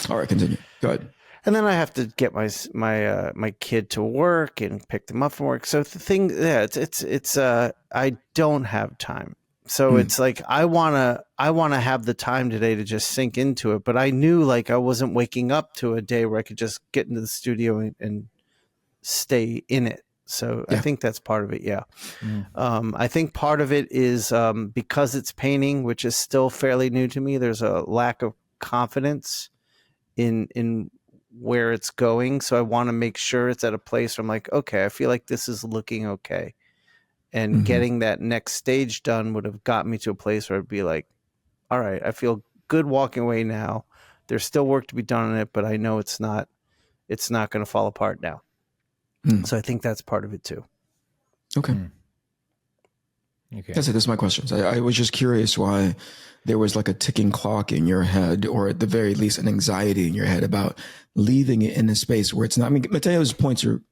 All right, continue. Go ahead. And then I have to get my kid to work and pick them up from work. So the thing, it's I don't have time. So it's like I wanna have the time today to just sink into it. But I knew like I wasn't waking up to a day where I could just get into the studio and stay in it. So I think that's part of it. Yeah. I think part of it is because it's painting, which is still fairly new to me. There's a lack of confidence in where it's going. So I want to make sure it's at a place where I'm like, okay, I feel like this is looking okay. And getting that next stage done would have got me to a place where I'd be like, all right, I feel good walking away now. There's still work to be done on it, but I know it's not going to fall apart now. So I think that's part of it too. Okay. Okay. That's it. That's my questions. I was just curious why there was like a ticking clock in your head, or at the very least an anxiety in your head about leaving it in a space where it's not. I mean, Matteo's points are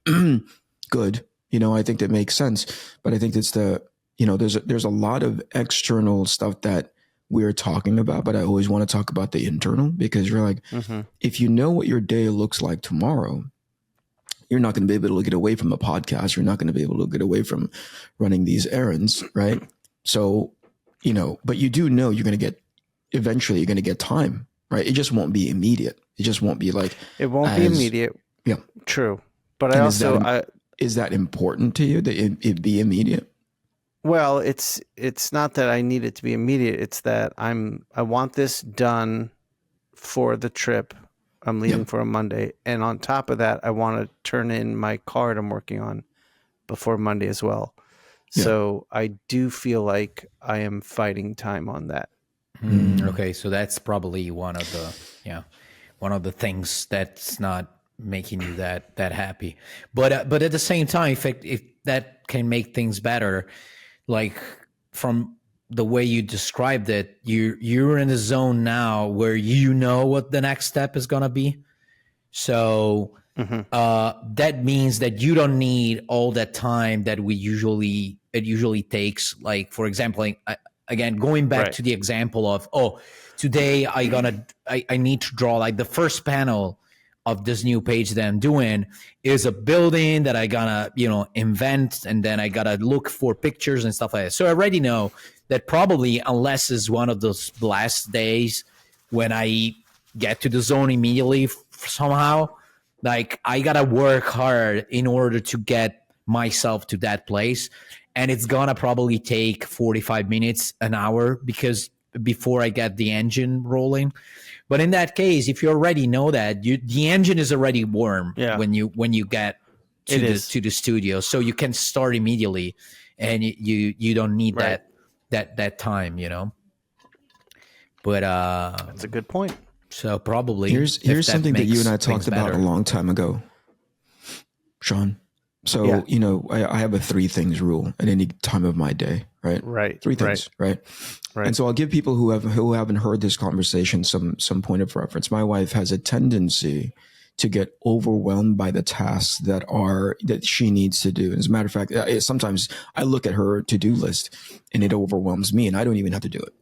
good. I think that makes sense, but I think it's there's a lot of external stuff that we're talking about, but I always want to talk about the internal, because you're like, if you know what your day looks like tomorrow, you're not going to be able to get away from a podcast. You're not going to be able to get away from running these errands, right? So, but you do know eventually you're going to get time, right? It just won't be immediate. It just won't be like, it won't be immediate. Yeah. True. But is that important to you that it be immediate? Well, it's not that I need it to be immediate. It's that I want this done for the trip. I'm leaving for a Monday. And on top of that, I want to turn in my card I'm working on before Monday as well. Yeah. So I do feel like I am fighting time on that. Okay. So that's probably one of the things that's not making you that happy. But at the same time, if that can make things better, like from the way you described it, you're in the zone now where what the next step is gonna be. So that means that you don't need all that time that it usually takes. Like, for example, again, going back to the example of, today I need to draw like the first panel of this new page that I'm doing is a building that I gotta, invent, and then I gotta look for pictures and stuff like that. So I already know that probably, unless it's one of those last days when I get to the zone immediately somehow, like I gotta work hard in order to get myself to that place. And it's gonna probably take 45 minutes, an hour, because before I get the engine rolling. But in that case, if you already know that, the engine is already warm when you get to the studio, so you can start immediately, and you don't need that time, But that's a good point. So probably here's something that you and I talked about a long time ago, Shawn. So I have a 3 things rule at any time of my day, right? Right. 3 things, right? And so I'll give people who haven't heard this conversation some point of reference. My wife has a tendency to get overwhelmed by the tasks that she needs to do. As a matter of fact, sometimes I look at her to-do list and it overwhelms me, and I don't even have to do it,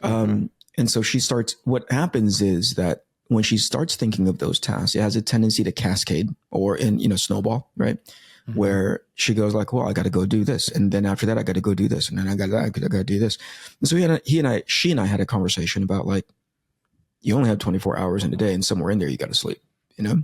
And so what happens is that when she starts thinking of those tasks, it has a tendency to cascade or snowball, right? where she goes like, well, I got to go do this. And then after that, I got to go do this. And then I got to do this. And so she and I had a conversation about like, you only have 24 hours in a day and somewhere in there, you got to sleep, you know?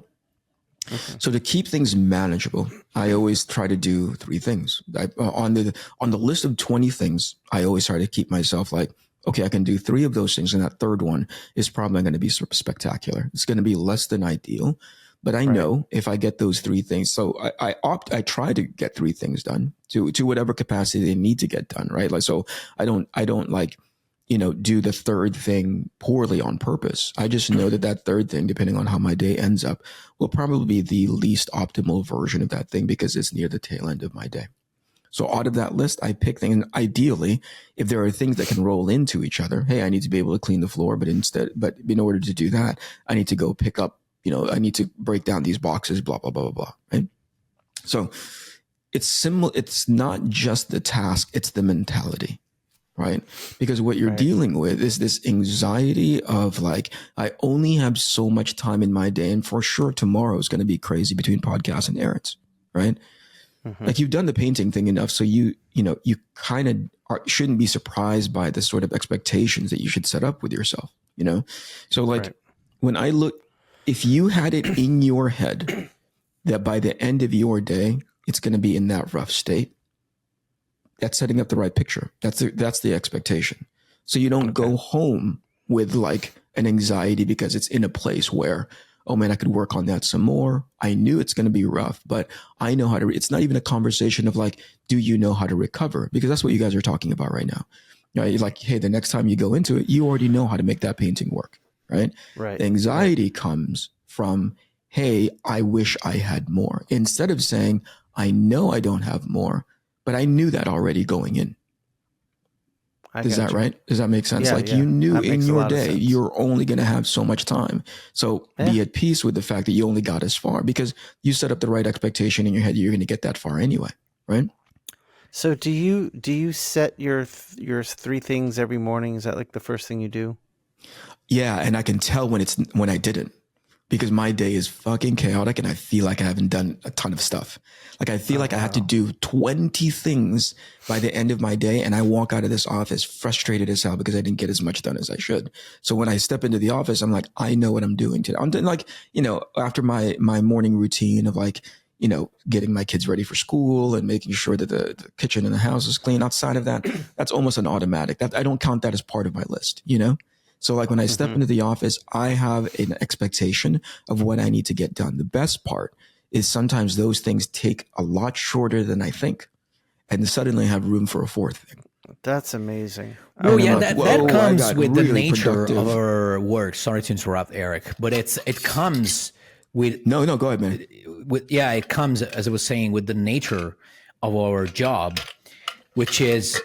So to keep things manageable, I always try to do 3 things. On the list of 20 things, I always try to keep myself like, okay, I can do 3 of those things. And that third one is probably going to be sort of spectacular. It's going to be less than ideal, but I know if I get those 3 things. So I try to get 3 things done to whatever capacity they need to get done. Right. Like, so I don't like, you know, do the third thing poorly on purpose. I just know that third thing, depending on how my day ends up, will probably be the least optimal version of that thing because it's near the tail end of my day. So out of that list, I pick things. And ideally, if there are things that can roll into each other, hey, I need to be able to clean the floor, but in order to do that, I need to go pick up, you know, I need to break down these boxes, blah, blah, blah, blah, blah. Right. So it's similar. It's not just the task, it's the mentality. Right. Because what you're dealing with is this anxiety of like, I only have so much time in my day. And for sure, tomorrow is going to be crazy between podcasts and errands. Right. Like you've done the painting thing enough. So you kind of shouldn't be surprised by the sort of expectations that you should set up with yourself, you know? So like when I look, if you had it in your head that by the end of your day, it's going to be in that rough state, that's setting up the right picture. That's the expectation. So you don't go home with like an anxiety because it's in a place where, oh man, I could work on that some more. I knew it's going to be rough, but I know how to, it's not even a conversation of like, do you know how to recover? Because that's what you guys are talking about right now. You know, you're like, hey, the next time you go into it, you already know how to make that painting work. Right. The anxiety comes from, hey, I wish I had more, instead of saying, I know I don't have more, but I knew that already going in. Is that right? Does that make sense? You knew in your day, you're only going to have so much time. So be at peace with the fact that you only got as far because you set up the right expectation in your head. You're going to get that far anyway. Right. So do you set your 3 things every morning? Is that like the first thing you do? Yeah. And I can tell when I didn't. Because my day is fucking chaotic and I feel like I haven't done a ton of stuff. Like I feel like I have to do 20 things by the end of my day. And I walk out of this office frustrated as hell because I didn't get as much done as I should. So when I step into the office, I'm like, I know what I'm doing today. I'm doing like, you know, after my morning routine of like, you know, getting my kids ready for school and making sure that the kitchen and the house is clean. Outside of that, that's almost an automatic. I don't count that as part of my list, you know? So like when I step into the office, I have an expectation of what I need to get done. The best part is sometimes those things take a lot shorter than I think. And suddenly I have room for a 4th thing. That's amazing. Oh yeah, that comes with the nature of our work. Sorry to interrupt, Eric, but it comes with No, go ahead, man. It comes, as I was saying, with the nature of our job, which is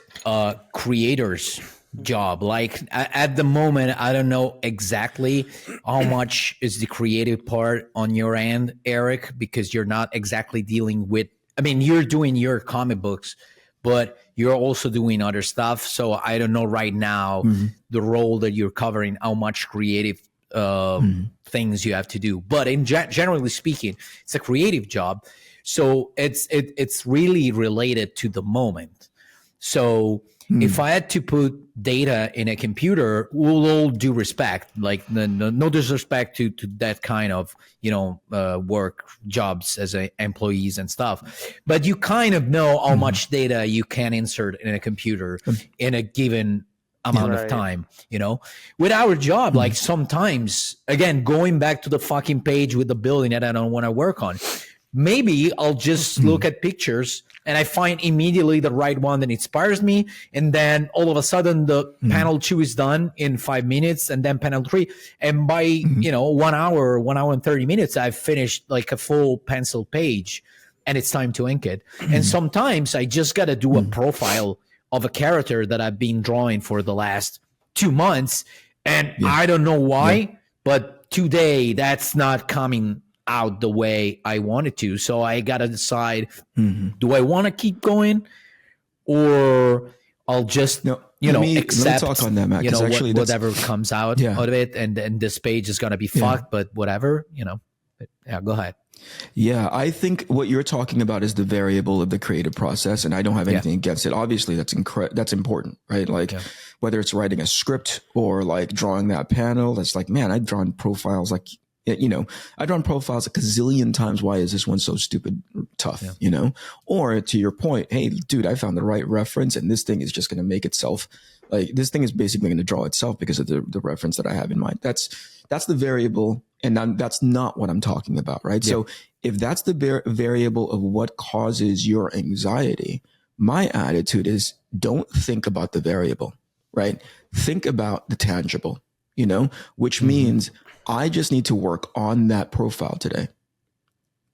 creators' job. Like at the moment, I don't know exactly how much is the creative part on your end, Eric, because you're not exactly dealing with, I mean, you're doing your comic books, but you're also doing other stuff. So I don't know right now the role that you're covering, how much creative things you have to do. But in generally speaking, it's a creative job. So it's really related to the moment. So if I had to put data in a computer, with all due respect, like no disrespect to that kind of, you know, work jobs as employees and stuff, but you kind of know how much data you can insert in a computer in a given amount of time, you know. With our job, like sometimes, again, going back to the fucking page with the building that I don't want to work on, maybe I'll just look at pictures and I find immediately the right one that inspires me. And then all of a sudden the panel 2 is done in 5 minutes and then panel 3. And by, you know, 1 hour and 30 minutes, I've finished like a full pencil page and it's time to ink it. And sometimes I just got to do a profile of a character that I've been drawing for the last 2 months. And I don't know why, but today that's not coming out the way I wanted to. So I got to decide, do I want to keep going or I'll just, accept, talk on that, Matt, you know, whatever comes out of it. And this page is going to be fucked, but whatever, you know. Yeah, go ahead. Yeah, I think what you're talking about is the variable of the creative process, and I don't have anything against it. Obviously, that's important, right? Like whether it's writing a script or like drawing that panel, that's like, man, I've drawn profiles like, you know, I've drawn profiles a gazillion times. Why is this one so stupid tough, you know? Or to your point, hey, dude, I found the right reference and this thing is just going to make itself, like this thing is basically going to draw itself because of the reference that I have in mind. That's the variable. And that's not what I'm talking about, right? So if that's the variable of what causes your anxiety, my attitude is don't think about the variable, right? Think about the tangible, you know, which means I just need to work on that profile today.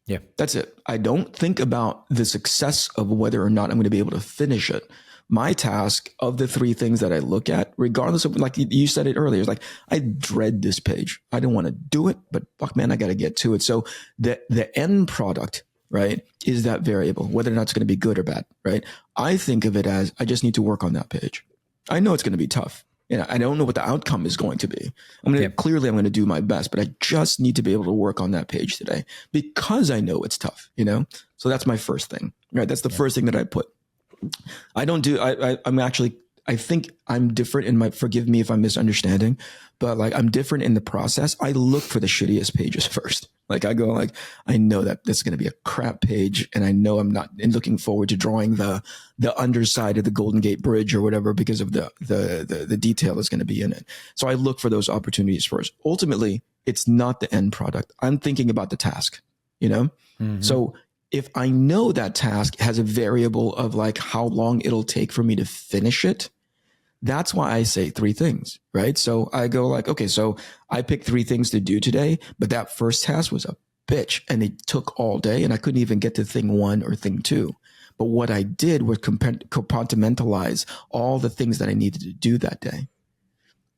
Yeah. That's it. I don't think about the success of whether or not I'm going to be able to finish it. My task of the 3 things that I look at, regardless of, like you said it earlier, is like, I dread this page. I don't want to do it, but fuck, man, I got to get to it. So the end product, right, is that variable, whether or not it's going to be good or bad, right? I think of it as I just need to work on that page. I know it's going to be tough. You know, I don't know what the outcome is going to be. Clearly I'm going to do my best, but I just need to be able to work on that page today because I know it's tough, you know? So that's my first thing, right? That's the first thing that I put. I think I'm different in my, forgive me if I'm misunderstanding, but like I'm different in the process. I look for the shittiest pages first. Like I go like, I know that this is going to be a crap page and I know I'm not looking forward to drawing the underside of the Golden Gate Bridge or whatever because of the detail that's going to be in it. So I look for those opportunities first. Ultimately, it's not the end product. I'm thinking about the task, you know? So if I know that task has a variable of like how long it'll take for me to finish it, that's why I say 3 things, right? So I go like, okay, so I picked 3 things to do today, but that first task was a bitch and it took all day and I couldn't even get to thing 1 or thing 2. But what I did was compartmentalize all the things that I needed to do that day.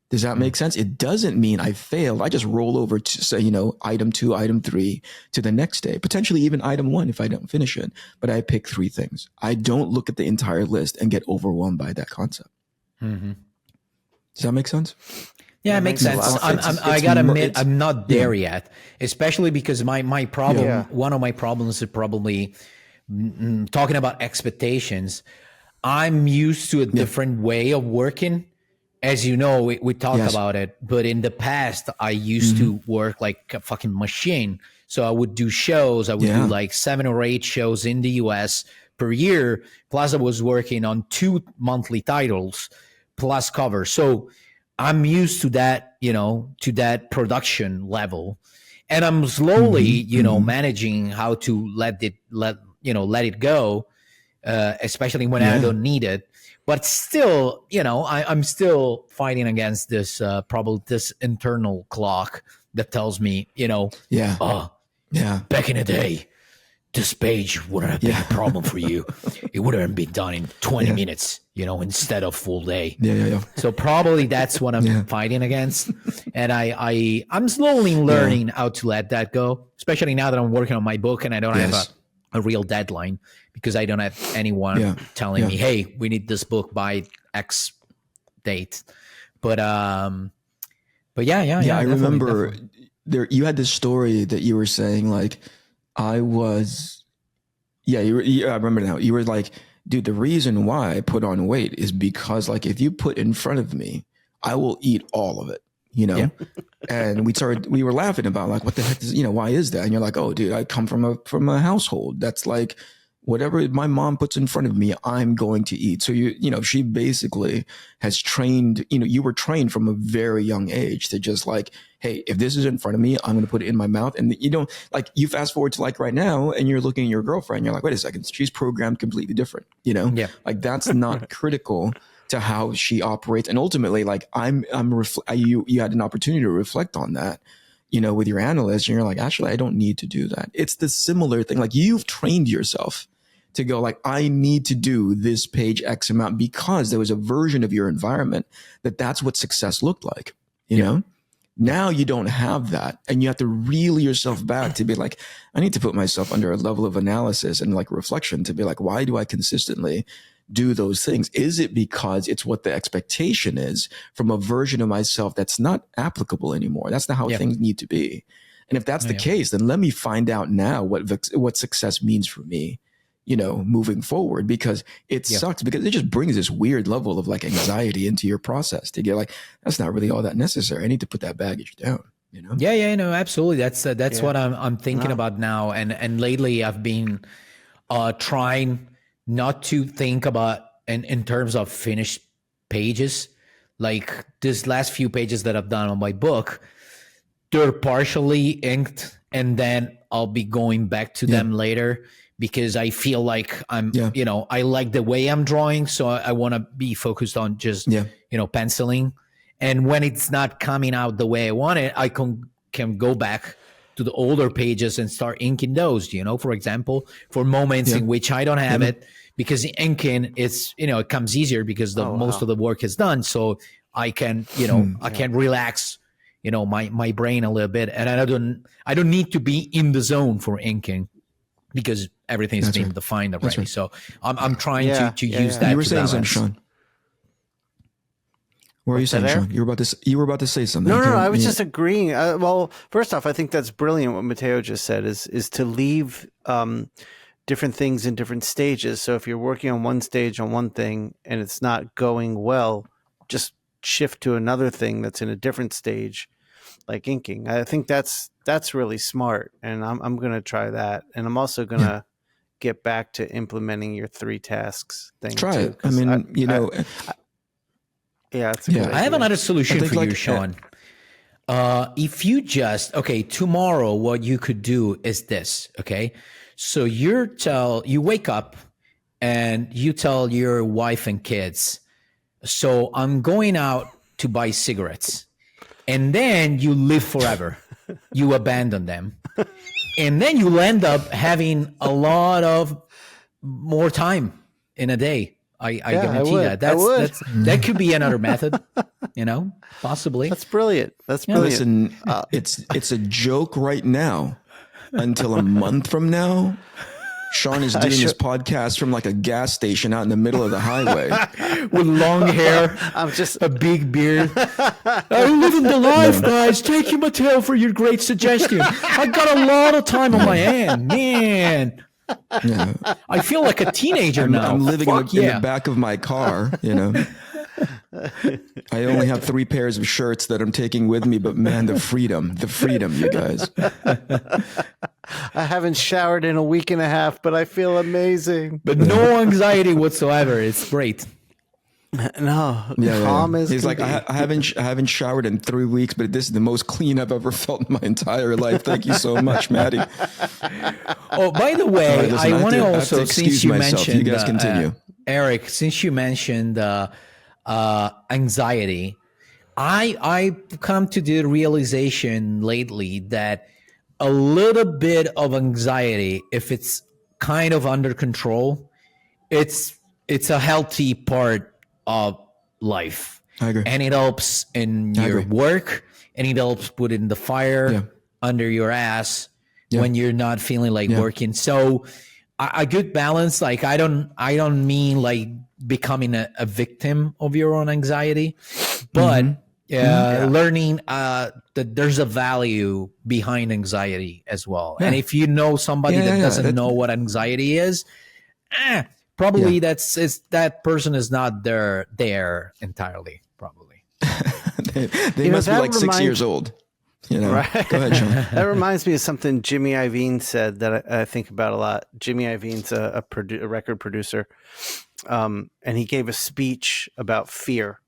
Does that make sense? It doesn't mean I failed. I just roll over to say, you know, item 2, item 3 to the next day, potentially even item 1 if I don't finish it. But I pick 3 things. I don't look at the entire list and get overwhelmed by that concept. Does that make sense? Yeah, it makes sense. I gotta admit, I'm not there yet, especially because my problem, one of my problems is probably talking about expectations. I'm used to a different way of working. As you know, we talked about it, but in the past, I used to work like a fucking machine. So I would do shows. I would do like 7 or 8 shows in the US per year. Plus I was working on 2 monthly titles plus cover. So I'm used to that, you know, to that production level. And I'm slowly, you know, managing how to let it go, especially when I don't need it. But still, you know, I'm still fighting against this probably this internal clock that tells me, you know, back in the day, this page wouldn't have been a problem for you. It would have been done in 20 minutes, you know, instead of full day. So probably that's what I'm fighting against. And I'm slowly learning how to let that go, especially now that I'm working on my book and I don't have a real deadline because I don't have anyone telling me, hey, we need this book by X date. But I remember there you had this story that you were saying like I remember now. You were like, dude, the reason why I put on weight is because like if you put in front of me, I will eat all of it. You know, and we were laughing about like, what the heck is, you know, why is that? And you're like, oh, dude, I come from a household that's like, whatever my mom puts in front of me, I'm going to eat. So you know, she basically has trained, you know, you were trained from a very young age to just like, hey, if this is in front of me, I'm going to put it in my mouth. And you don't like, you fast forward to like right now and you're looking at your girlfriend, you're like, wait a second, she's programmed completely different, you know? Like that's not critical to how she operates. And ultimately, like you had an opportunity to reflect on that, you know, with your analyst, and you're like, actually, I don't need to do that. It's the similar thing. Like you've trained yourself to go like, I need to do this page X amount because there was a version of your environment that's what success looked like, you know? Now you don't have that. And you have to reel yourself back to be like, I need to put myself under a level of analysis and like reflection to be like, why do I consistently do those things? Is it because it's what the expectation is from a version of myself that's not applicable anymore? That's not how things need to be. And if that's the case, then let me find out now what success means for me, moving forward, because it sucks, because it just brings this weird level of like anxiety into your process to get like, that's not really all that necessary. I need to put that baggage down, Yeah, no, absolutely. That's what I'm thinking about now. And lately I've been trying not to think about in terms of finished pages. Like this last few pages that I've done on my book, they're partially inked, and then I'll be going back to them later, because I feel like I'm, I like the way I'm drawing. So I want to be focused on just, penciling. And when it's not coming out the way I want it, I can go back to the older pages and start inking those, for example, for moments in which I don't have it, because the inking is, it comes easier because most of the work is done. So I can, I can relax, my brain a little bit, and I don't need to be in the zone for inking, because everything is being defined already. Right. So I'm trying to use that. You were to saying something, balance. Shawn. What were you saying, Shawn? You were about to say something. No, I was just agreeing. Well, first off, I think that's brilliant what Matteo just said, is to leave different things in different stages. So if you're working on one stage on one thing and it's not going well, just shift to another thing that's in a different stage, like inking. I think that's really smart, and I'm going to try that. And I'm also going to get back to implementing your 3 tasks thing. Try too, it. I mean, it's a good idea. I have another solution for you, like, Shawn. If you just, tomorrow, what you could do is this, okay? So you wake up and you tell your wife and kids, so I'm going out to buy cigarettes. And then you live forever. You abandon them. And then you'll end up having a lot of more time in a day. I guarantee that. That could be another method, possibly. That's brilliant. That's brilliant. Listen, it's a joke right now. Until a month from now, Shawn is doing this podcast from like a gas station out in the middle of the highway with long hair. I'm just a big beard. I'm living the life, guys. Thank you, Matteo, for your great suggestion. I got a lot of time on my hand, man. Yeah. I feel like a teenager now. I'm living in the back of my car, I only have 3 pairs of shirts that I'm taking with me, but man, the freedom, you guys. I haven't showered in a week and a half, but I feel amazing. But no anxiety whatsoever. It's great. No, calm as he's like, I haven't showered in 3 weeks, but this is the most clean I've ever felt in my entire life. Thank you so much, Maddie. Oh, by the way, listen, I want to also, since you mentioned, you guys continue. Eric, since you mentioned anxiety, I've come to the realization lately that a little bit of anxiety, if it's kind of under control, it's a healthy part of life. I agree. And it helps in your work, and it helps put in the fire under your ass when you're not feeling like working. So a good balance, like I don't mean like becoming a victim of your own anxiety, but learning that there's a value behind anxiety as well. And if you know somebody that doesn't know what anxiety is, probably that person is not there entirely. Probably they must be like 6 years old. Right. Go ahead, Shawn. That reminds me of something Jimmy Iovine said that I think about a lot. Jimmy Iovine's a record producer, and he gave a speech about fear.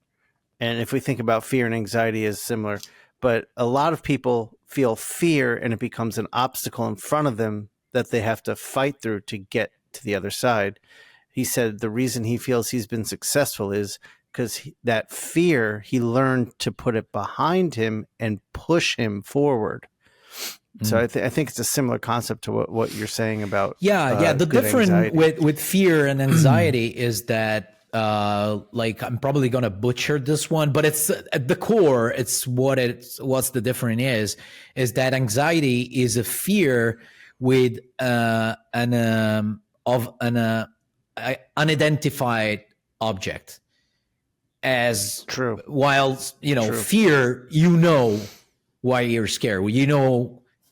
And if we think about fear and anxiety as similar, but a lot of people feel fear and it becomes an obstacle in front of them that they have to fight through to get to the other side. He said the reason he feels he's been successful is because that fear, he learned to put it behind him and push him forward. So I think it's a similar concept to what you're saying about the difference anxiety. with fear and anxiety is that like I'm probably gonna butcher this one, but it's at the core, what's the difference is that anxiety is a fear with an unidentified object. As true. While fear, why you're scared.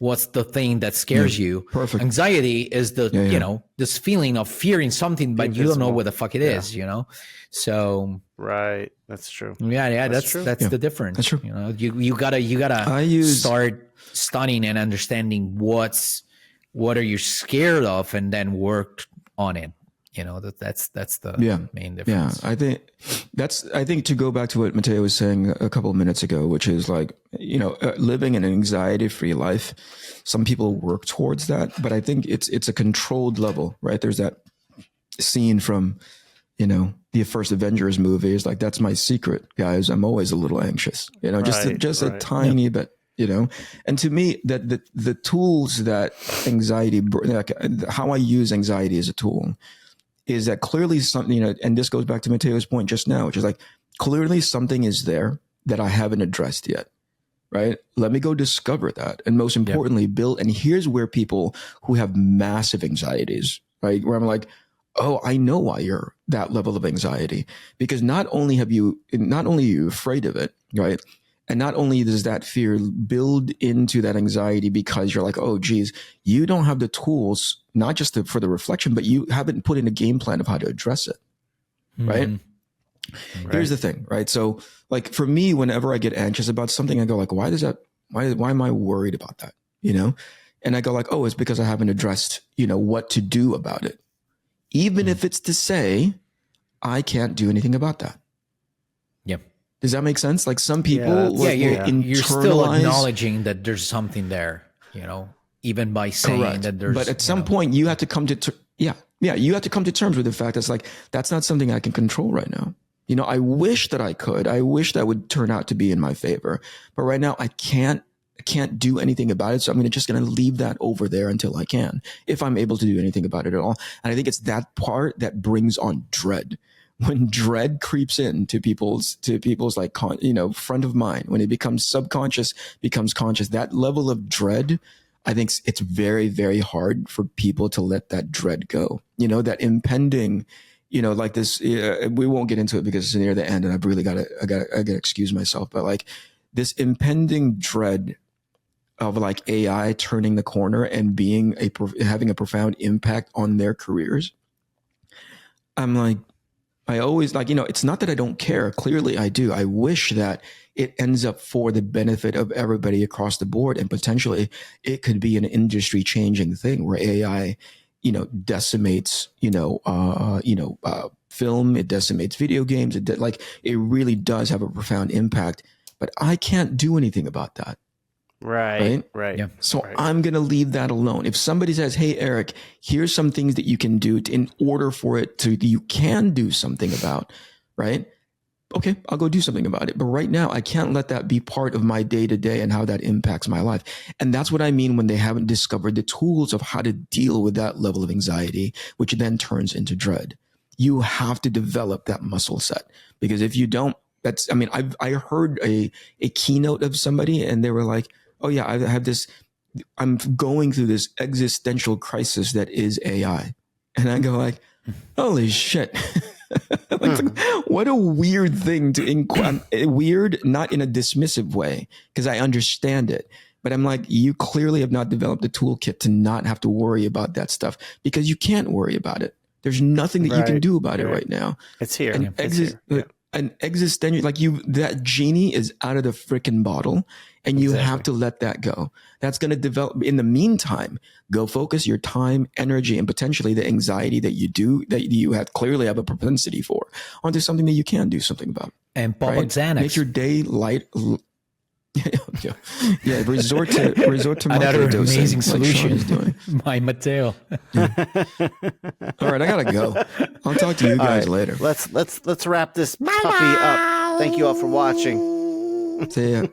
what's the thing that scares you. Perfect. Anxiety is the you know, this feeling of fearing something, but you don't know what the fuck it is, you know. So right, that's true. Yeah, that's the difference. That's true. You know, you gotta start studying and understanding what are you scared of, and then work on it. You know, that's the main difference. Yeah, I think to go back to what Matteo was saying a couple of minutes ago, which is like, you know, living an anxiety-free life. Some people work towards that, but I think it's a controlled level, right? There's that scene from, you know, the first Avengers movie. Is like, that's my secret, guys. I'm always a little anxious, you know, just a tiny bit. You know, and to me, that the tools that anxiety, like how I use anxiety as a tool, is that clearly something, you know, and this goes back to Matteo's point just now, which is like, clearly something is there that I haven't addressed yet, right? Let me go discover that. And most importantly, build, and here's where people who have massive anxieties, right? Where I'm like, oh, I know why you're that level of anxiety, because not only are you afraid of it, right? And not only does that fear build into that anxiety because you're like, oh, geez, you don't have the tools, not just for the reflection, but you haven't put in a game plan of how to address it, right? Mm-hmm. Here's the thing, right? So like for me, whenever I get anxious about something, I go like, why am I worried about that? You know? And I go like, oh, it's because I haven't addressed, you know, what to do about it. Even if it's to say, I can't do anything about that. Yep. Does that make sense? Like some people, you're still acknowledging that there's something there, you know, even by saying that there's. But at some point, you have to come to you have to come to terms with the fact that's like, that's not something I can control right now. You know, I wish that I could. I wish that would turn out to be in my favor, but right now I can't do anything about it. So I'm just going to leave that over there until I can, if I'm able to do anything about it at all. And I think it's that part that brings on dread. When dread creeps in to people's like, you know, front of mind, when it becomes subconscious, becomes conscious, that level of dread, I think it's very, very hard for people to let that dread go. You know, that impending, you know, like this, we won't get into it because it's near the end and I've really got to excuse myself, but like this impending dread of like AI turning the corner and having a profound impact on their careers. I'm like, I always like, you know, it's not that I don't care. Clearly I do. I wish that it ends up for the benefit of everybody across the board. And potentially it could be an industry changing thing where AI, you know, decimates, film, it decimates video games. It really does have a profound impact, but I can't do anything about that. Right. Yeah. So I'm going to leave that alone. If somebody says, hey, Eric, here's some things that you can do in order for it to, you can do something about, right? Okay, I'll go do something about it. But right now, I can't let that be part of my day to day and how that impacts my life. And that's what I mean when they haven't discovered the tools of how to deal with that level of anxiety, which then turns into dread. You have to develop that muscle set, because if you don't, I heard a keynote of somebody and they were like, oh yeah, I have this, I'm going through this existential crisis that is AI. And I go like, holy shit. What a weird thing to weird, not in a dismissive way, because I understand it. But I'm like, you clearly have not developed a toolkit to not have to worry about that stuff, because you can't worry about it. There's nothing that you can do about it right now. It's here. An existential, like that genie is out of the freaking bottle, and you have to let that go. That's going to develop. In the meantime, go focus your time, energy, and potentially the anxiety that you clearly have a propensity for onto something that you can do something about. And pop up Xanax. Make your day light. Yeah, resort to another microdosing, amazing like Shawn is solution doing. by Matteo. All right, I gotta go. I'll talk to you guys later. Let's wrap this puppy up. Thank you all for watching. See ya.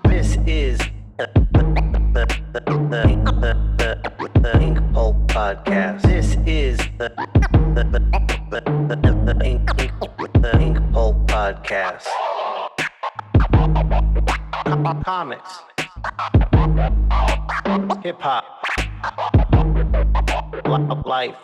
This is the Inkpulp Podcast. This is the Inkpulp Podcast. Comics, hip hop, life.